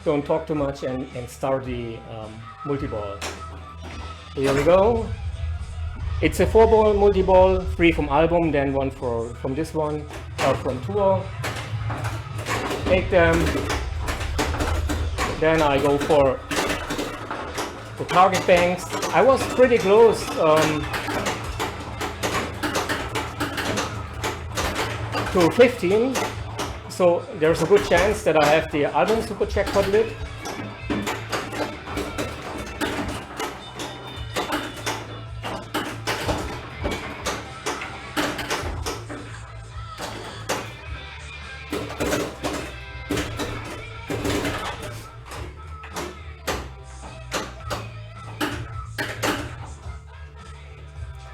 don't talk too much and start the multi-ball. Here we go. It's a 4-ball multi-ball, 3 from album, then 1 from this one, from tour. Take them. Then I go for the target banks. I was pretty close to 15, so there's a good chance that I have the album super jackpot lit.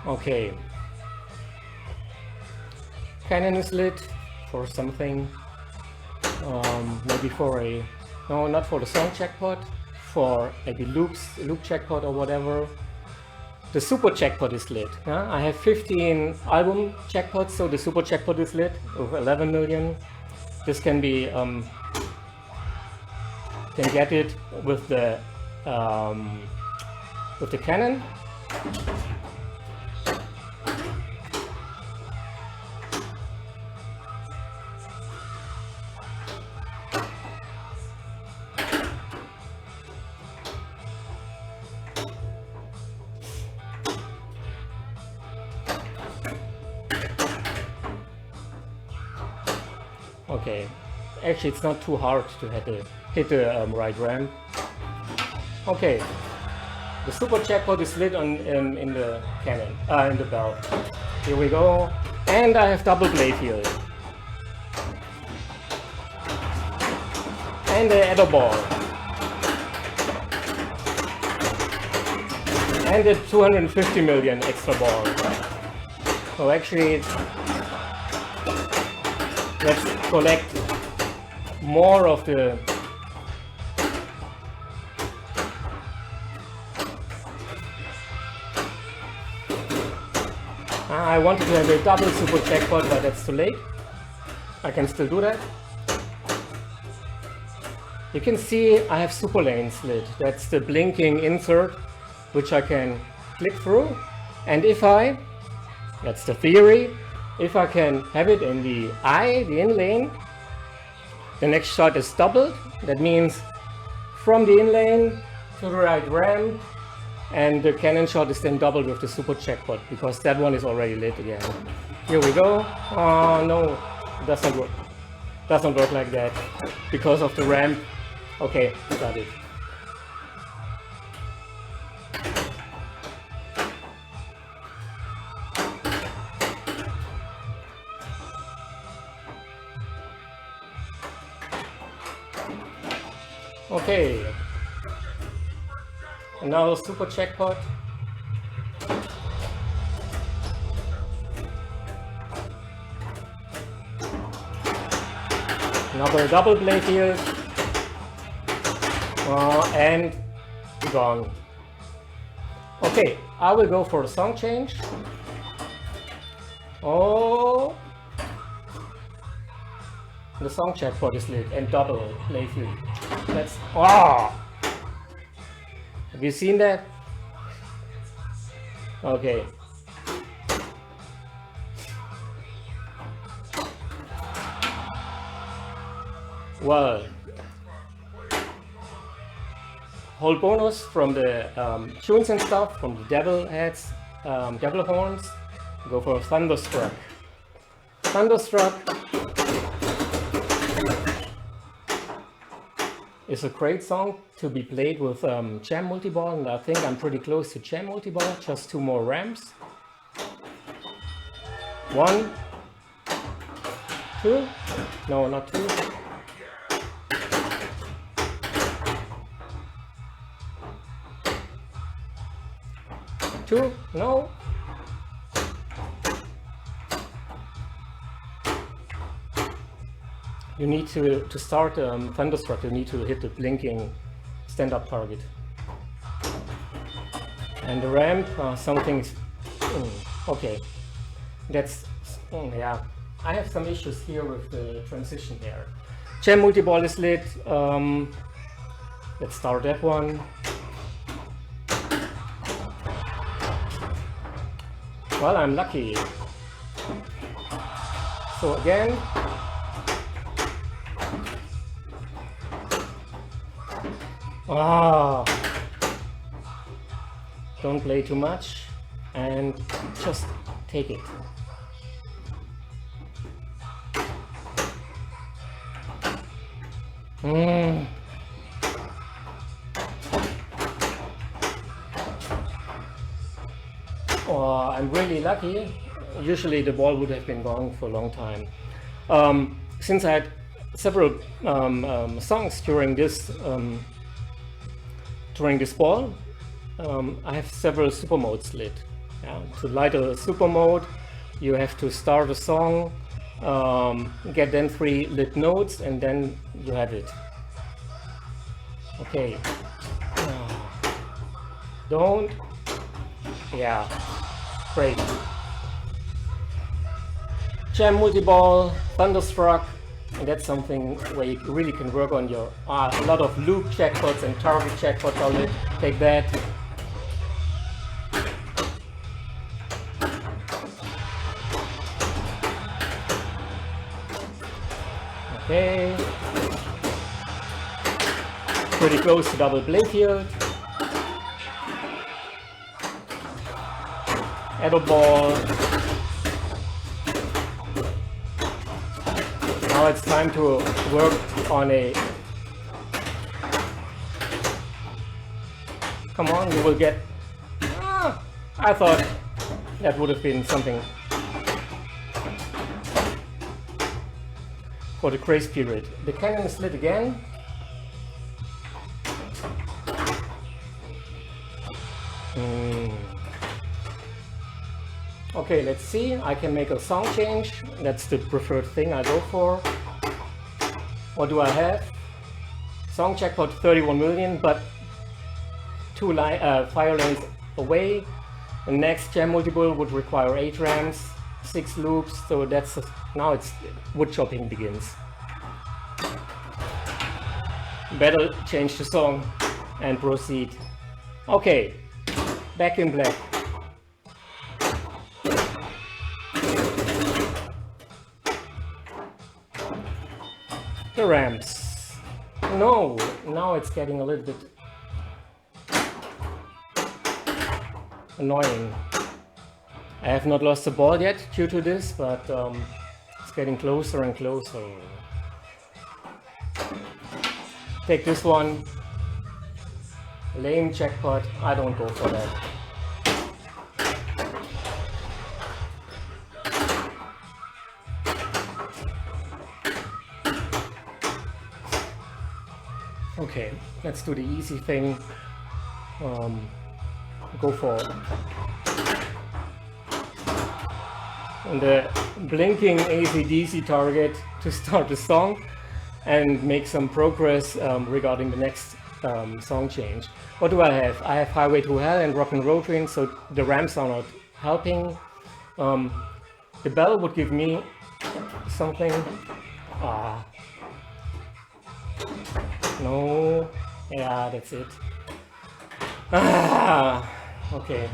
Okay, cannon is lit for something, maybe for a, no, not for the song jackpot, for maybe loop jackpot or whatever. The super jackpot is lit. I have 15 album jackpots, so the super jackpot is lit of 11 million. This can be, can get it with the cannon. Okay, actually it's not too hard to hit the right ramp. Okay, the super jackpot is lit on in the cannon, in the bell. Here we go, and I have double play field. And the other ball. And the 250 million extra ball. So actually, let's collect more of the I wanted to have a double super jackpot, but that's too late. I can still do that. You can see I have super lanes lit. That's the blinking insert, which I can click through. And if that's the theory, if I can have it in the in lane, the next shot is doubled. That means from the in lane to the right ramp, and the cannon shot is then doubled with the super jackpot, because that one is already lit again. Here we go. Oh no, it doesn't work. Doesn't work like that because of the ramp. Okay, got it. Okay. Another super jackpot. Another double play field. And gone. Okay, I will go for a song change. Oh, the song jackpot is lit and double play field. That's Have you seen that? Okay. Well, whole bonus from the tunes and stuff, from the devil heads, devil horns. Go for Thunderstruck. Thunderstruck is a great song to be played with jam multiball, and I think I'm pretty close to jam multiball. Just 2 more ramps. 1, 2, no, not 2. No. You need to start Thunderstruck, you need to hit the blinking stand-up target. And the ramp, something's... okay. That's... yeah. I have some issues here with the transition there. Jam multiball is lit. Let's start that one. Well, I'm lucky. So again, don't play too much and just take it. I'm really lucky. Usually the ball would have been gone for a long time. Since I had several songs during this ball, I have several super modes lit. Yeah. To light a super mode, you have to start a song, get then 3 lit notes, and then you have it. Okay. Don't. Yeah. Great. Jam multiball, Thunderstruck, and that's something where you really can work on your a lot of loop jackpots and target jackpots are lit. Take that. Okay. Pretty close to double play field. Add a ball. Now it's time to work on a... Come on, you will get... I thought that would have been something for the grace period. The cannon is lit again. Okay, let's see. I can make a song change. That's the preferred thing I go for. What do I have? Song jackpot 31 million, but 2 fire lanes away. The next jam multiple would require 8 ramps, 6 loops, so that's now it's wood chopping begins. Better change the song and proceed. Okay, back in black. The ramps. No, now it's getting a little bit annoying. I have not lost the ball yet due to this, but it's getting closer and closer. Take this one. Lame jackpot. I don't go for that. Okay, let's do the easy thing. Go for the blinking AC/DC target to start the song and make some progress regarding the next song change. What do I have? I have Highway to Hell and Rock and Roll Train, so the ramps are not helping. The bell would give me something. No, yeah, that's it. Okay.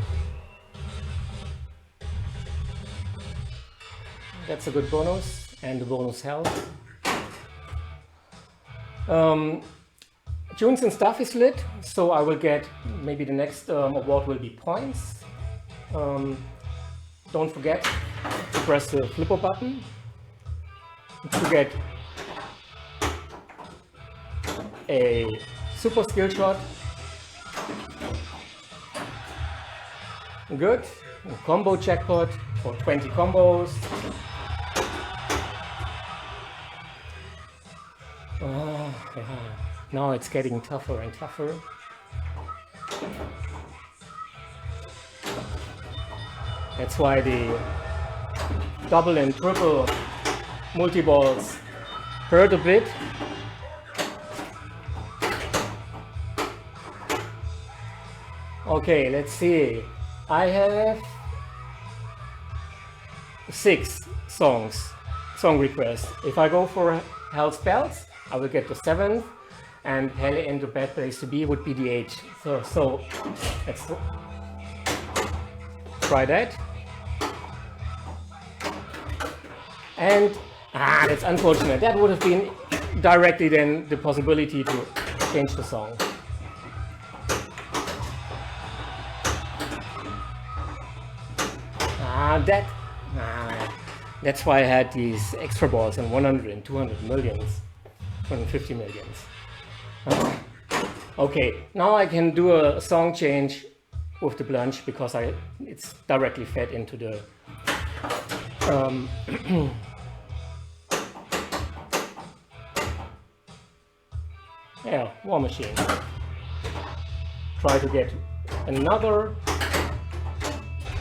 That's a good bonus, and the bonus health. Tunes and stuff is lit, so I will get, maybe the next award will be points. Don't forget to press the flipper button to get a super skill shot. Good. A combo jackpot for 20 combos. Yeah. Now it's getting tougher and tougher. That's why the double and triple multi-balls hurt a bit. Okay, let's see. I have 6 song requests. If I go for Hell's Bells, I will get the 7th, and Hell Ain't a Bad Place to Be would be the 8th. So let's try that. And that's unfortunate. That would have been directly then the possibility to change the song. That's why I had these extra balls in 100 and 200 millions, 250 millions. Okay, now I can do a song change with the plunge because it's directly fed into the yeah, War Machine. Try to get another,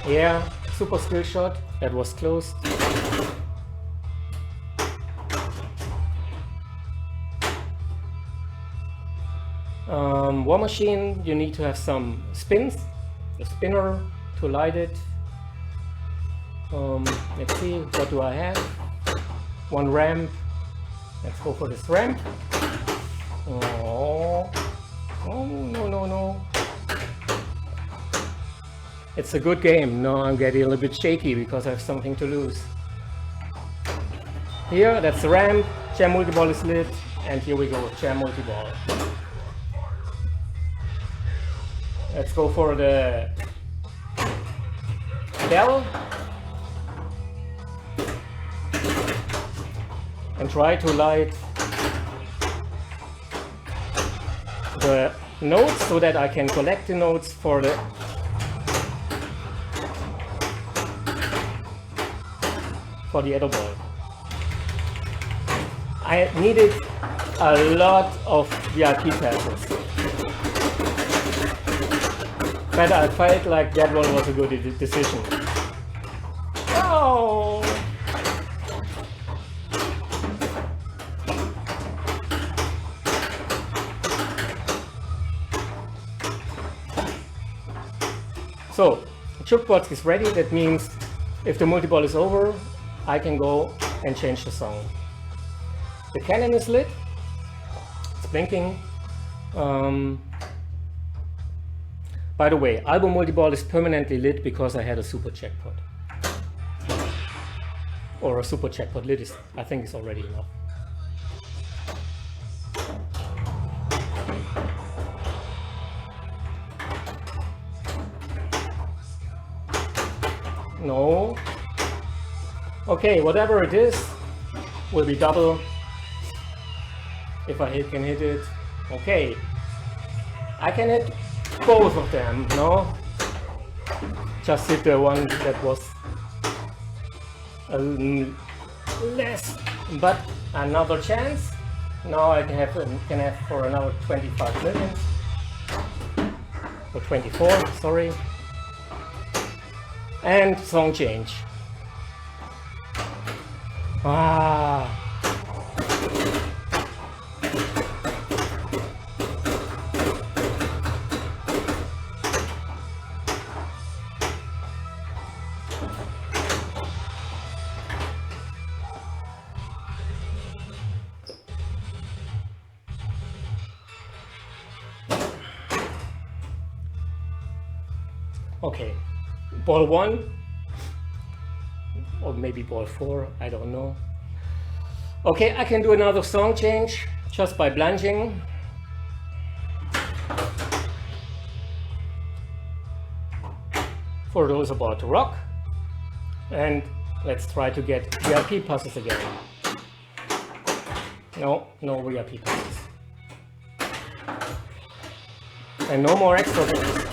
yeah, super skill shot. That was close. War Machine, you need to have some spins, the spinner to light it. Let's see, what do I have? 1 ramp. Let's go for this ramp. Oh, no. It's a good game. No, I'm getting a little bit shaky because I have something to lose. Here, that's the ramp. Jam multi-ball is lit, and here we go with jam multi-ball. Let's go for the bell and try to light the notes so that I can collect the notes for the other ball. I needed a lot of VIP passes, but I felt like that one was a good decision. Oh! So, jukebox is ready. That means if the multi-ball is over, I can go and change the song. The cannon is lit. It's blinking. By the way, album multi-ball is permanently lit because I had a super jackpot. Or a super jackpot lit is, I think, is already enough. No. Okay, whatever it is will be double if I can hit it. Okay, I can hit both of them, no? Just hit the one that was less, but another chance. Now I can have for another 25 millions, or 24, sorry, and song change. Ah. Okay, ball 1, or maybe ball 4, I don't know. Okay, I can do another song change just by plunging. For those about to rock. And let's try to get VIP passes again. No VIP passes. And no more extra balls.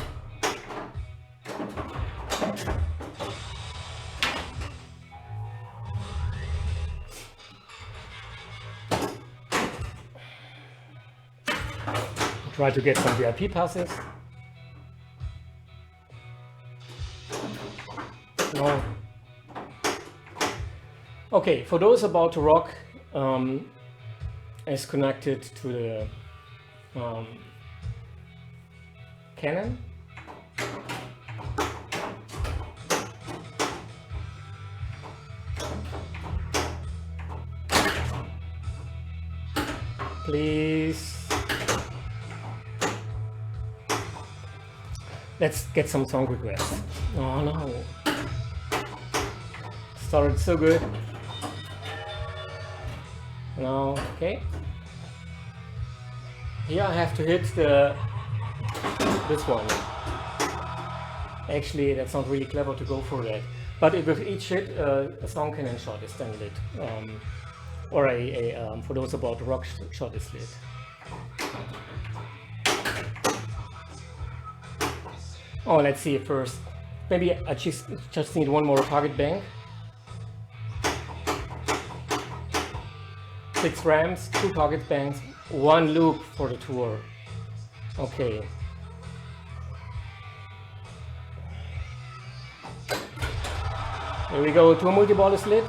Try to get some VIP passes. No. Okay, for those about to rock, is connected to the cannon. Please. Let's get some song requests. Oh no. Started so good. No, okay. Here I have to hit this one. Actually, that's not really clever to go for that. But with each hit, a song cannon shot is then lit. Or for those about the rock shot is lit. Oh, let's see it first. Maybe I just need one more target bank. 6 ramps, 2 target banks, 1 loop for the tour. Okay. Here we go, tour multi-ball is lit.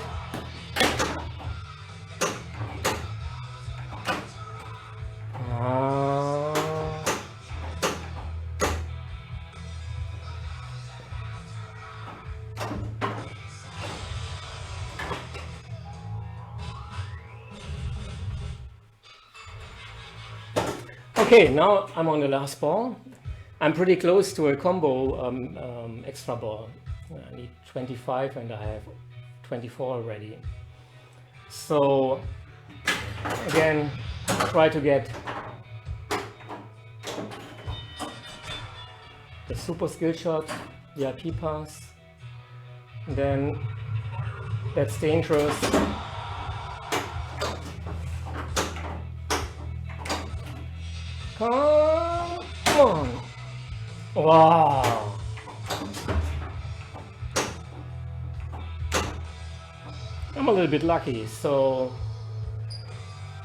Okay, now I'm on the last ball. I'm pretty close to a combo extra ball. I need 25 and I have 24 already. So again, try to get the super skill shot, VIP pass. Then that's dangerous. Come on! Wow! I'm a little bit lucky, so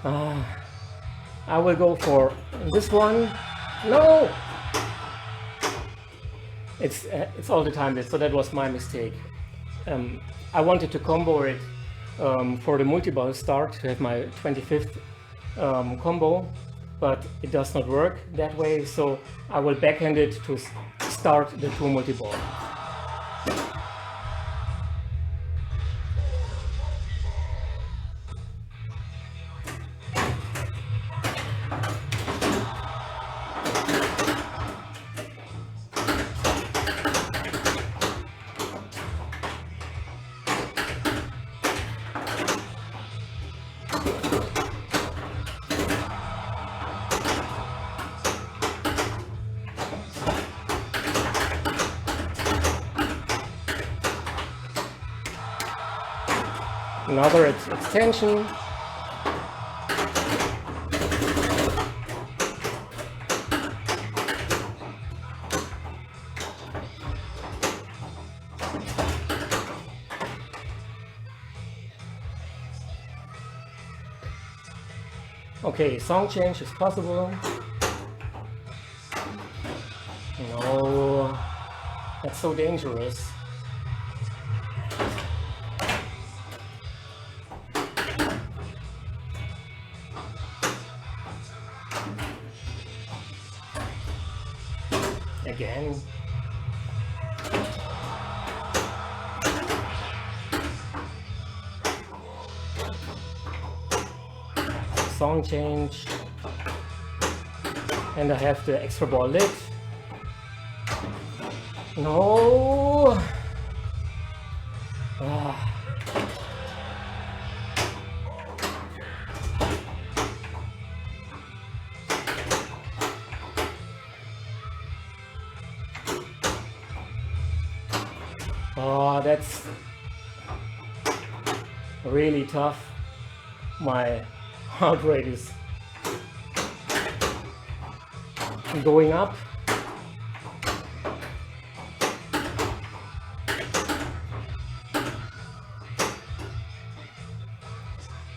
I will go for this one. No! It's all the time, so that was my mistake. I wanted to combo it for the multi-ball start to have my 25th combo. But it does not work that way, so I will backhand it to start the tour multi-ball. Another extension. Okay, song change is possible. No, that's so dangerous. Again. Song change. And I have the extra ball lit. No. Ah. Oh, that's really tough. My heart rate is going up.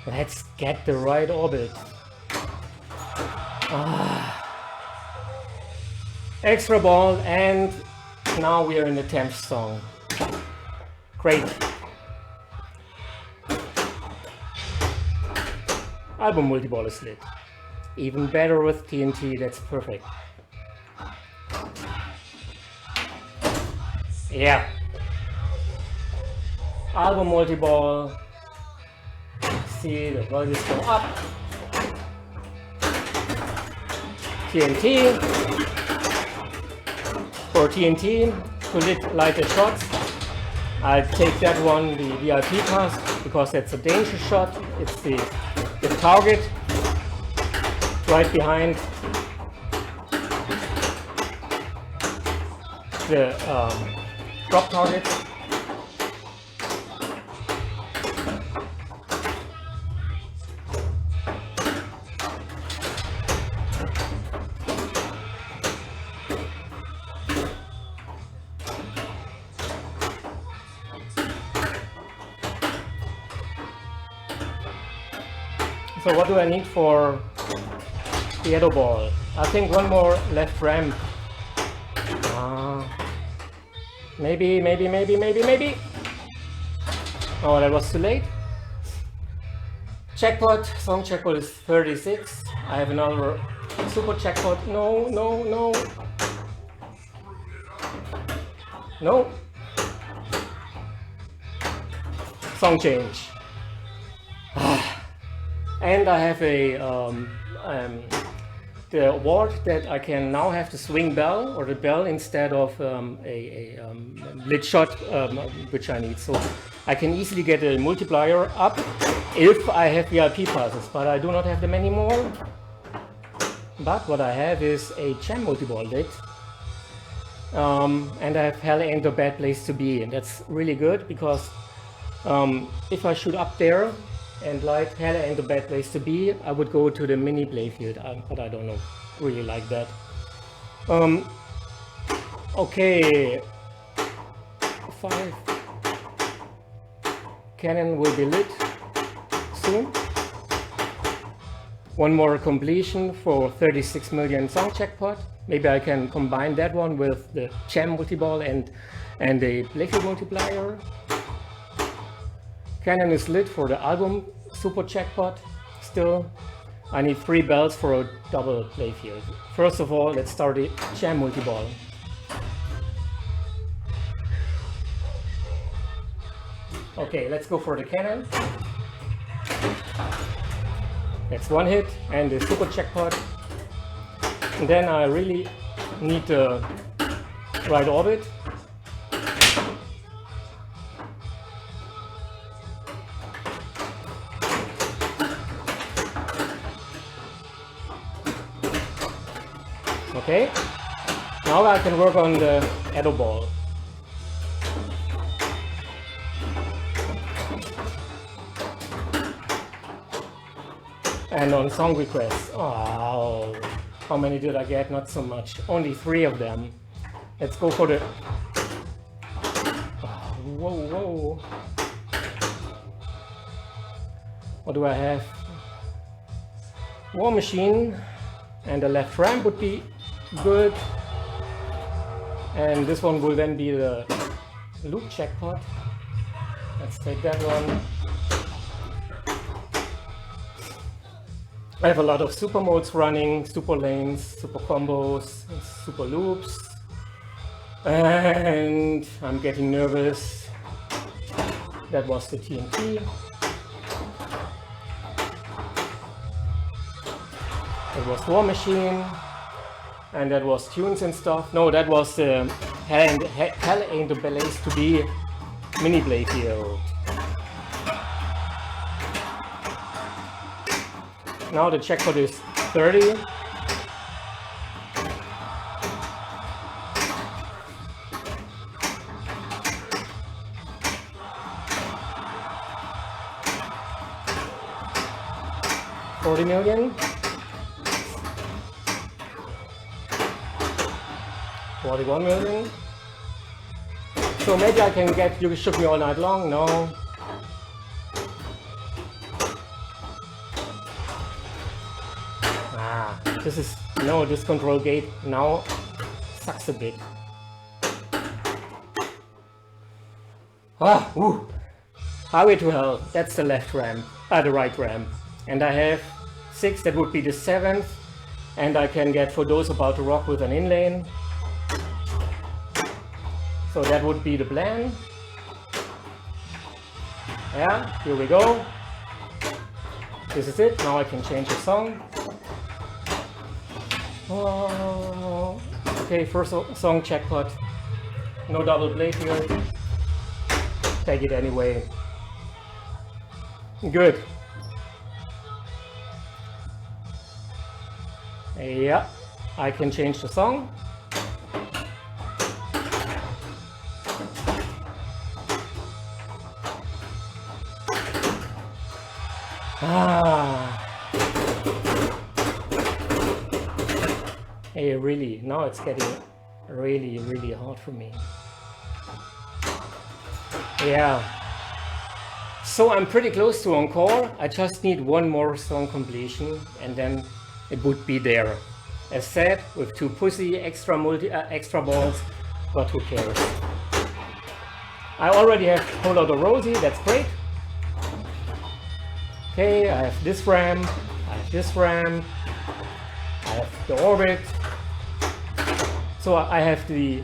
Let's get the right orbit. Extra ball, and now we are in the 10th song. Great. Album multiball is lit. Even better with TNT, that's perfect. Yeah. Album multiball. See the values go up. TNT. For TNT, to light the shots, I'll take that one, the VIP pass, because that's a danger shot. It's the target right behind the drop target. So what do I need for the Edo ball? I think one more left ramp. Maybe. Oh, that was too late. Jackpot, song jackpot is 36. I have another super jackpot. No. No. Song change. And I have the award that I can now have the swing bell or the bell instead of a lit shot, which I need. So I can easily get a multiplier up if I have VIP passes, but I do not have them anymore. But what I have is a jam multiball lit. And I have hell ain't a bad place to be, and that's really good because if I shoot up there and light hell ain't a bad place to be, I would go to the mini playfield, but I don't know, really like that. Okay, 5. Cannon will be lit soon. One more completion for 36 million song jackpot. Maybe I can combine that one with the jam multiball and the playfield multiplier. Cannon is lit for the album super jackpot. Still, I need 3 bells for a double playfield. First of all, let's start the jam multiball. Okay, let's go for the cannon. That's one hit and the super jackpot. And then I really need the right orbit. Okay, now I can work on the Edo ball. And on song requests. Oh, how many did I get? Not so much. Only 3 of them. Let's go for the... Oh, whoa. What do I have? War Machine, and the left ramp would be good. And this one will then be the loop jackpot. Let's take that one. I have a lot of super modes running, super lanes, super combos, super loops. And I'm getting nervous. That was the TNT. It was War Machine. And that was tunes and stuff. No, that was Hell Ain't a Place to Be Mini Blade Field. Now the jackpot is 30. $40 million. 41 million. So maybe I can get You Shook Me All Night Long. No. This control gate now sucks a bit. Highway to Hell, that's the left ramp, the right ramp. And I have 6, that would be the 7th. And I can get For Those About to Rock with an inlane. So that would be the plan. Yeah, here we go. This is it, now I can change the song. Oh, okay, first song jackpot. No double blade here. Take it anyway. Good. Yeah, I can change the song. Hey, really, now it's getting really hard for me. Yeah. So I'm pretty close to Encore. I just need one more song completion and then it would be there. As said, with 2 pussy extra balls, but who cares? I already have Whole Lotta Rosie, that's great. Okay, I have this ramp, I have this ramp, I have the orbit. So I have the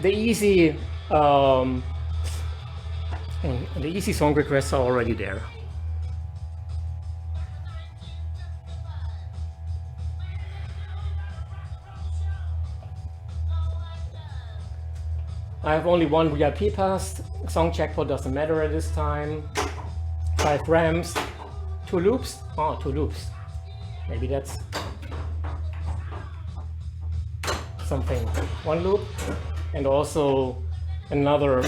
easy song requests are already there. I have only 1 VIP pass. Song jackpot doesn't matter at this time. 5 ramps, 2 loops. Oh, 2 loops. Maybe that's something. 1 loop and also another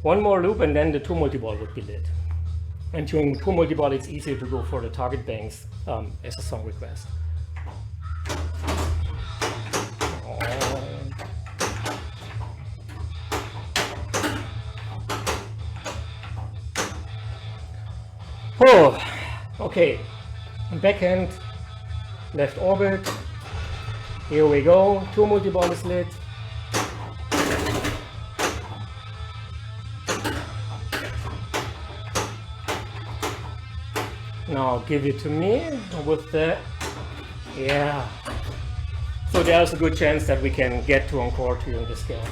one more loop, and then the 2 multi-ball would be lit. And during 2 multi-ball it's easier to go for the target banks as a song request. Oh, okay, backhand, left orbit, here we go, 2 multi-ball is lit. Now give it to me with the, yeah. So there's a good chance that we can get to Encore during this game,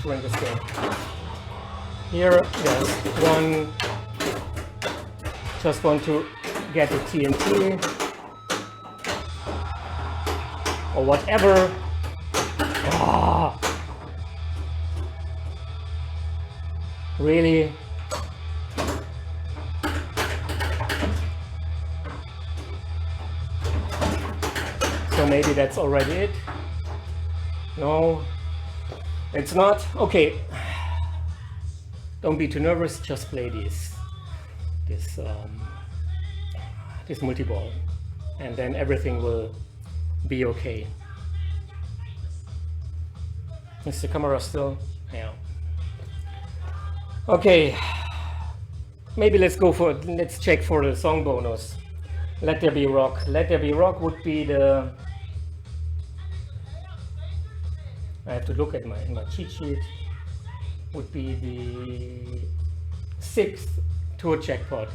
during this game. Here, there's 1. Just want to get the TNT or whatever. Really? So maybe that's already it. No, it's not. Okay, don't be too nervous, just play this multi-ball and then everything will be okay. Is the camera still? Yeah. Okay, maybe let's check for the song bonus. Let There Be Rock. Let There Be Rock would be the, I have to look at my cheat sheet, would be the 6th tour jackpot.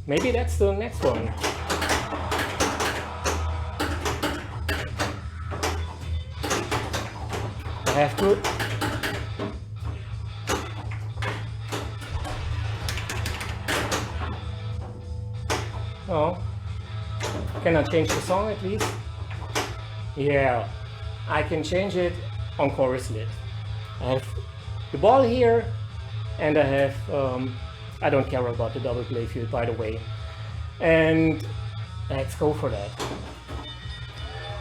Maybe that's the next one. I have to. Oh, can I change the song at least? Yeah, I can change it on chorus lit. I have the ball here, and I have, I don't care about the double play field, by the way. And let's go for that.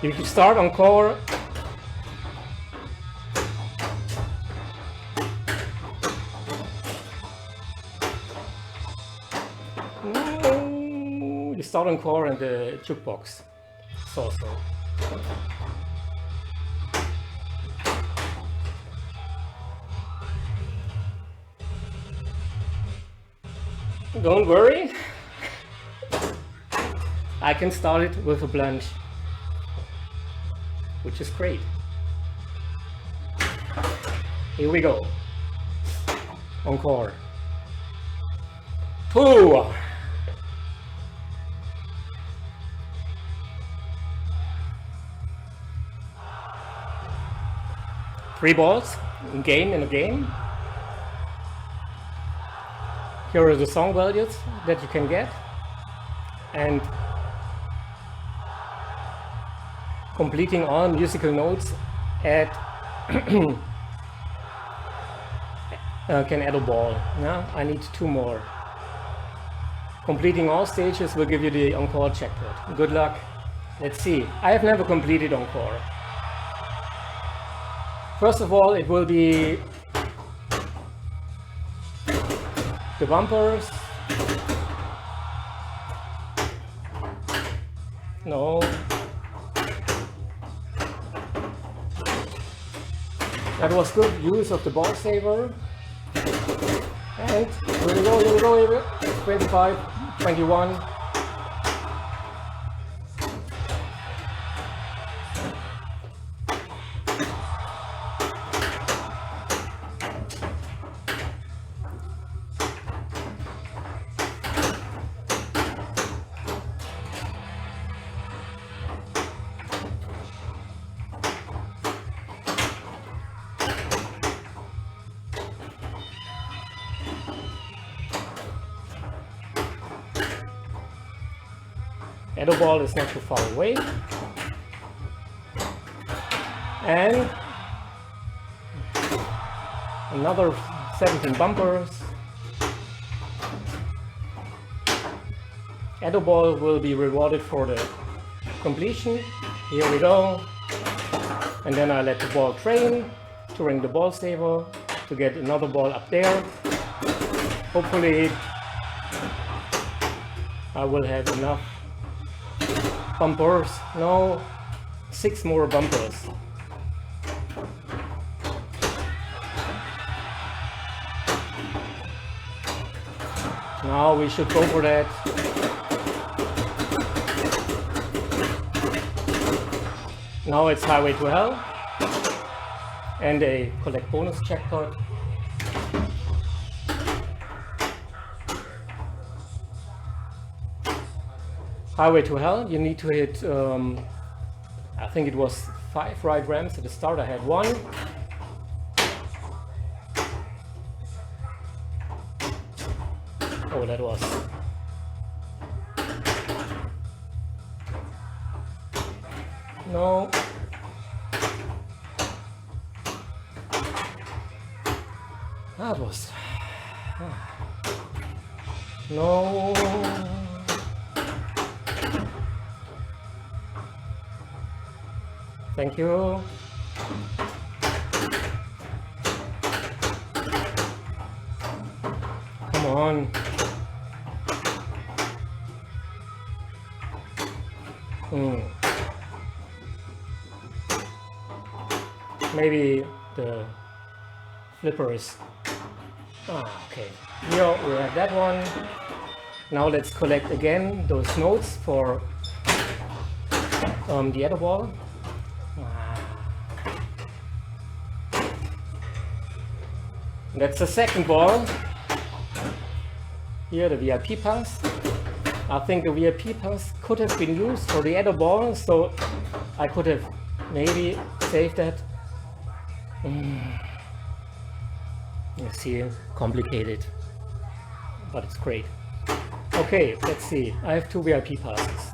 You can start Encore. You start Encore and the jukebox. So. Don't worry, I can start it with a blanche, which is great. Here we go. Encore. 2. Three balls in a game. Here are the song values that you can get, and completing all musical notes can add a ball. Now I need 2 more. Completing all stages will give you the Encore jackpot. Good luck. Let's see. I have never completed Encore. First of all, it will be the bumpers. No. That was good use of the ball saver. And here we go. 25, 21. Edo ball is not too far away. And another 17 bumpers. Edo ball will be rewarded for the completion. Here we go. And then I let the ball train to ring the ball saver to get another ball up there. Hopefully I will have enough bumpers. No, 6 more bumpers. Now we should go for that. Now it's Highway to Hell and a collect bonus jackpot. Highway to Hell, you need to hit, I think it was 5 right ramps at the start. I had 1. Oh, that was. No. That was. No. Thank you. Come on. Maybe the flipper is Okay, here we have that one. Now let's collect again those notes for the other ball. That's the second ball. Here the VIP pass. I think the VIP pass could have been used for the other ball, so I could have maybe saved that. You see, complicated, but it's great. Okay, let's see. I have 2 VIP passes.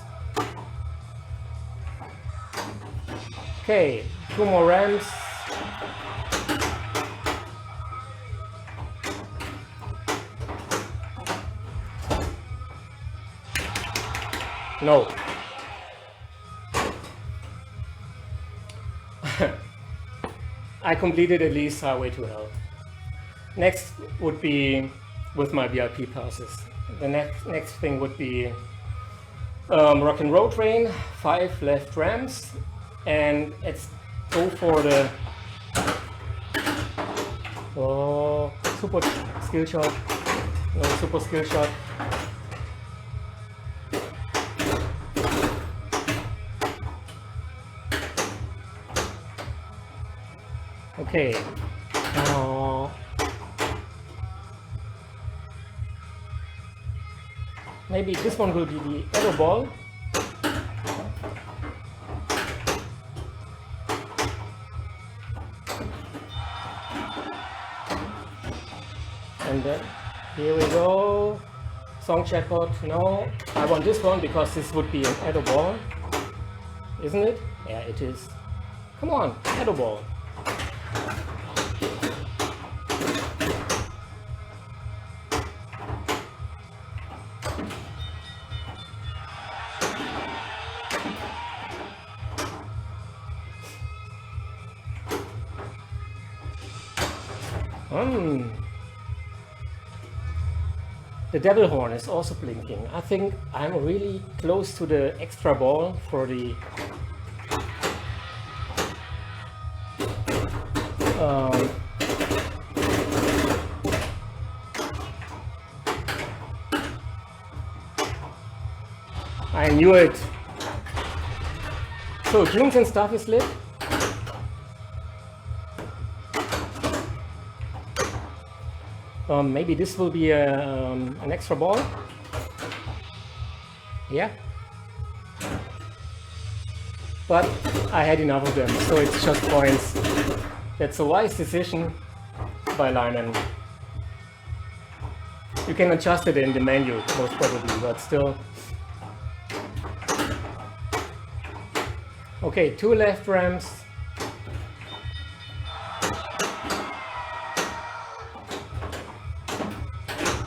Okay, 2 more ramps. No. I completed at least Highway to Hell. Next would be with my VIP passes. The next thing would be Rock and Roll Train, 5 left ramps, and let's go for the super skill shot. No, super skill shot. Okay. Maybe this one will be the other ball. And then here we go. Song chatbot. No, I want this one because this would be an other ball, isn't it? Yeah, it is. Come on, other ball. The devil horn is also blinking. I think I'm really close to the extra ball for the I knew it. So Dunes and stuff is lit. Maybe this will be an extra ball. Yeah. But I had enough of them, so it's just points. That's a wise decision by Lyman. You can adjust it in the menu, most probably, but still. Okay, 2 left ramps.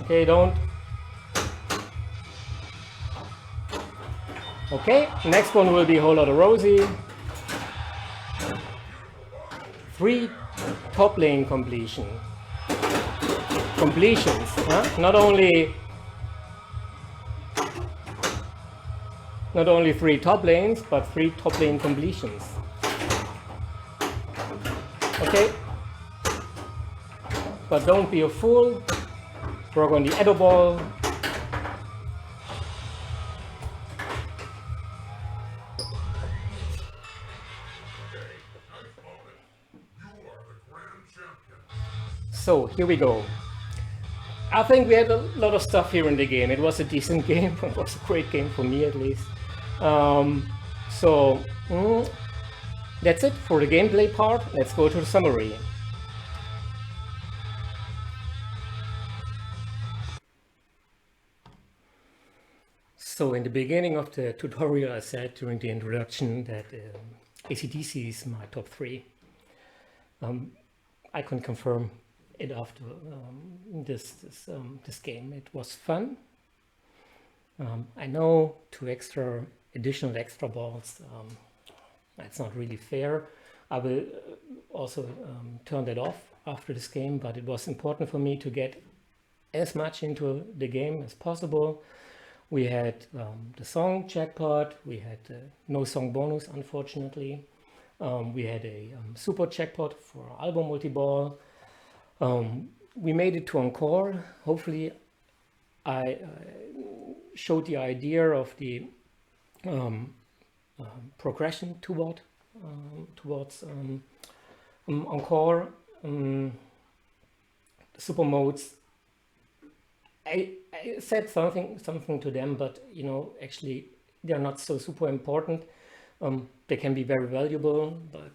Okay, don't. Okay, next one will be Whole Lotta Rosie. 3 top lane completions, huh? Not only 3 top lanes, but 3 top lane completions. Okay, but don't be a fool. Work on the Edo ball. So here we go. I think we had a lot of stuff here in the game. It was a decent game. It was a great game for me, at least. That's it for the gameplay part. Let's go to the summary. So in the beginning of the tutorial, I said during the introduction that AC/DC is my top 3. I can confirm it after this game. It was fun. I know 2 additional extra balls. That's not really fair. I will also turn that off after this game, but it was important for me to get as much into the game as possible. We had the song jackpot, we had no song bonus, unfortunately. We had a super jackpot for album multi-ball. we made it to Encore. Hopefully I showed the idea of the progression towards Encore. Super modes. I said something to them, but you know, actually they're not so super important. They can be very valuable, but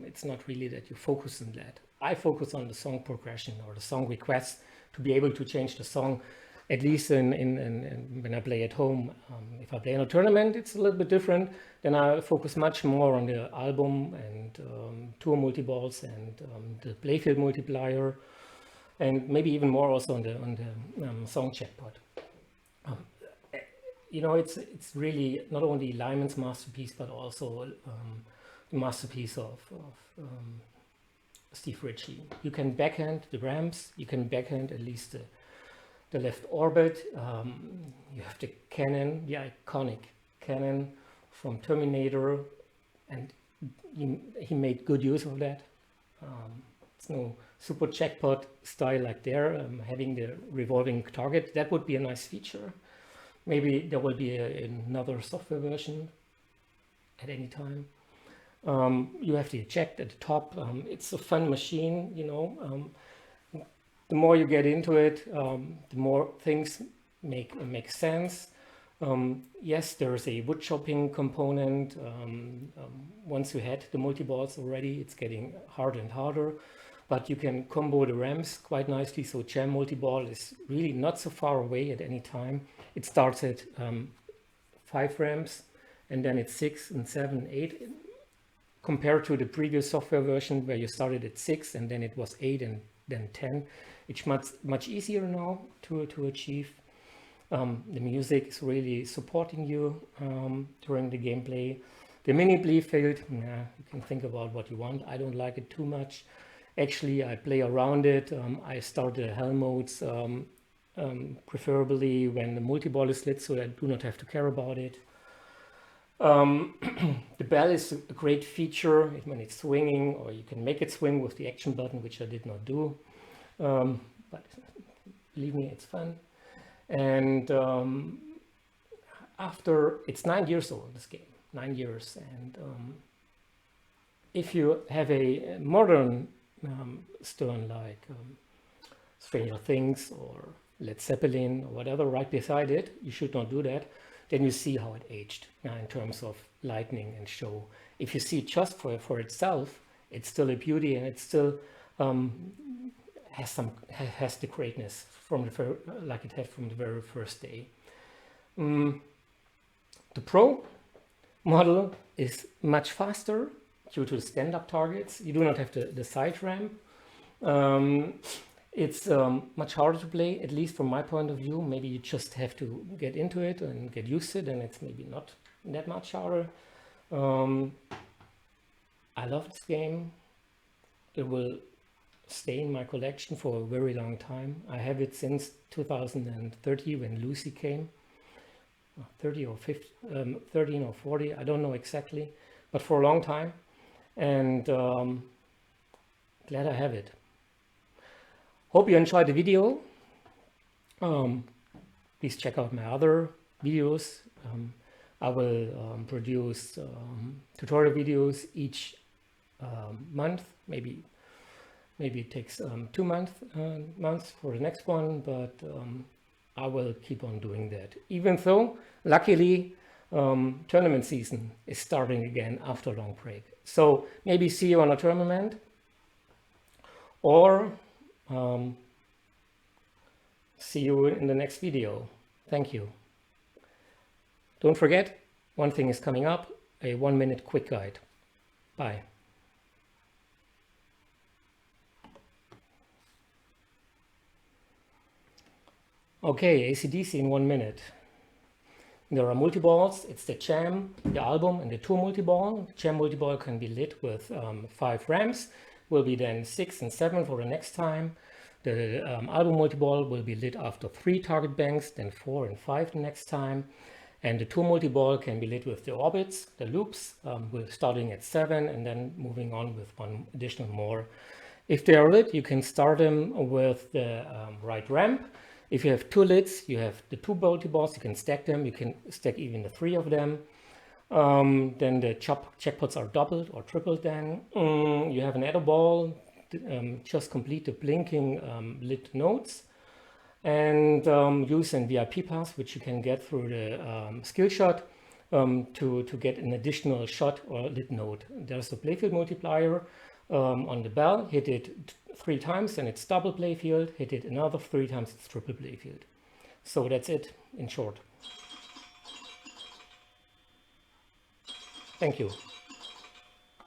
it's not really that you focus on that. I focus on the song progression or the song requests to be able to change the song, at least in when I play at home. If I play in a tournament, it's a little bit different. Then I focus much more on the album and tour multiballs and the playfield multiplier, and maybe even more also on the song checkpoint. You know, it's really not only Lyman's masterpiece, but also the masterpiece of Steve Ritchie. You can backhand the ramps, you can backhand at least the left orbit. You have the cannon, the iconic cannon from Terminator, and he made good use of that. It's no super jackpot style like there, having the revolving target. That would be a nice feature. Maybe there will be another software version at any time. You have the eject at the top. It's a fun machine, you know. The more you get into it, the more things make sense. Yes, there's a wood chopping component. Once you had the multi-balls already, it's getting harder and harder. But you can combo the ramps quite nicely. So jam multi-ball is really not so far away at any time. It starts at 5 ramps, and then it's 6 and 7, 8. Compared to the previous software version where you started at 6 and then it was 8 and then 10. It's much easier now to achieve. The music is really supporting you during the gameplay. The mini playfield, you can think about what you want. I don't like it too much. Actually, I play around it. I start the hell modes preferably when the multi-ball is lit, so I do not have to care about it. The bell is a great feature when it's swinging, or you can make it swing with the action button, which I did not do. But believe me, it's fun. And after, it's 9 years old, this game, 9 years. And if you have a modern Stern like Stranger Things or Led Zeppelin or whatever right beside it, you should not do that. Then you see how it aged in terms of lighting and show. If you see it just for itself, it's still a beauty, and it still has the greatness from like it had from the very first day. The Pro model is much faster due to the stand-up targets. You do not have the side ramp. It's much harder to play, at least from my point of view. Maybe you just have to get into it and get used to it, and it's maybe not that much harder. I love this game. It will stay in my collection for a very long time. I have it since 2030 when Lucy came. 30 or 15, 13 or 40, I don't know exactly, but for a long time. And glad I have it. Hope you enjoyed the video. Please check out my other videos. I will produce tutorial videos each month. Maybe it takes 2 months for the next one, but I will keep on doing that. Even though, luckily, tournament season is starting again after a long break. So maybe see you on a tournament, or see you in the next video. Thank you. Don't forget, one thing is coming up, a 1-minute quick guide. Bye. Okay, AC/DC in 1 minute. There are multi-balls. It's the Jam, the album, and the tour multi-ball. Jam multi-ball can be lit with 5 ramps. Will be then 6 and 7 for the next time. The album multi-ball will be lit after 3 target banks, then 4 and 5 the next time. And the tour multi-ball can be lit with the orbits, the loops, starting at 7 and then moving on with 1 additional more. If they are lit, you can start them with the right ramp. If you have two lids, you have the two bolty balls, you can stack them, you can stack even the three of them. Then the checkpots are doubled or tripled then. You have an adder ball, just complete the blinking lit nodes, and use an VIP pass, which you can get through the skill shot to get an additional shot or lit node. There's a playfield multiplier on the bell. Hit it 3 times and it's double playfield. Hit it another 3 times, it's triple playfield. So that's it in short. Thank you.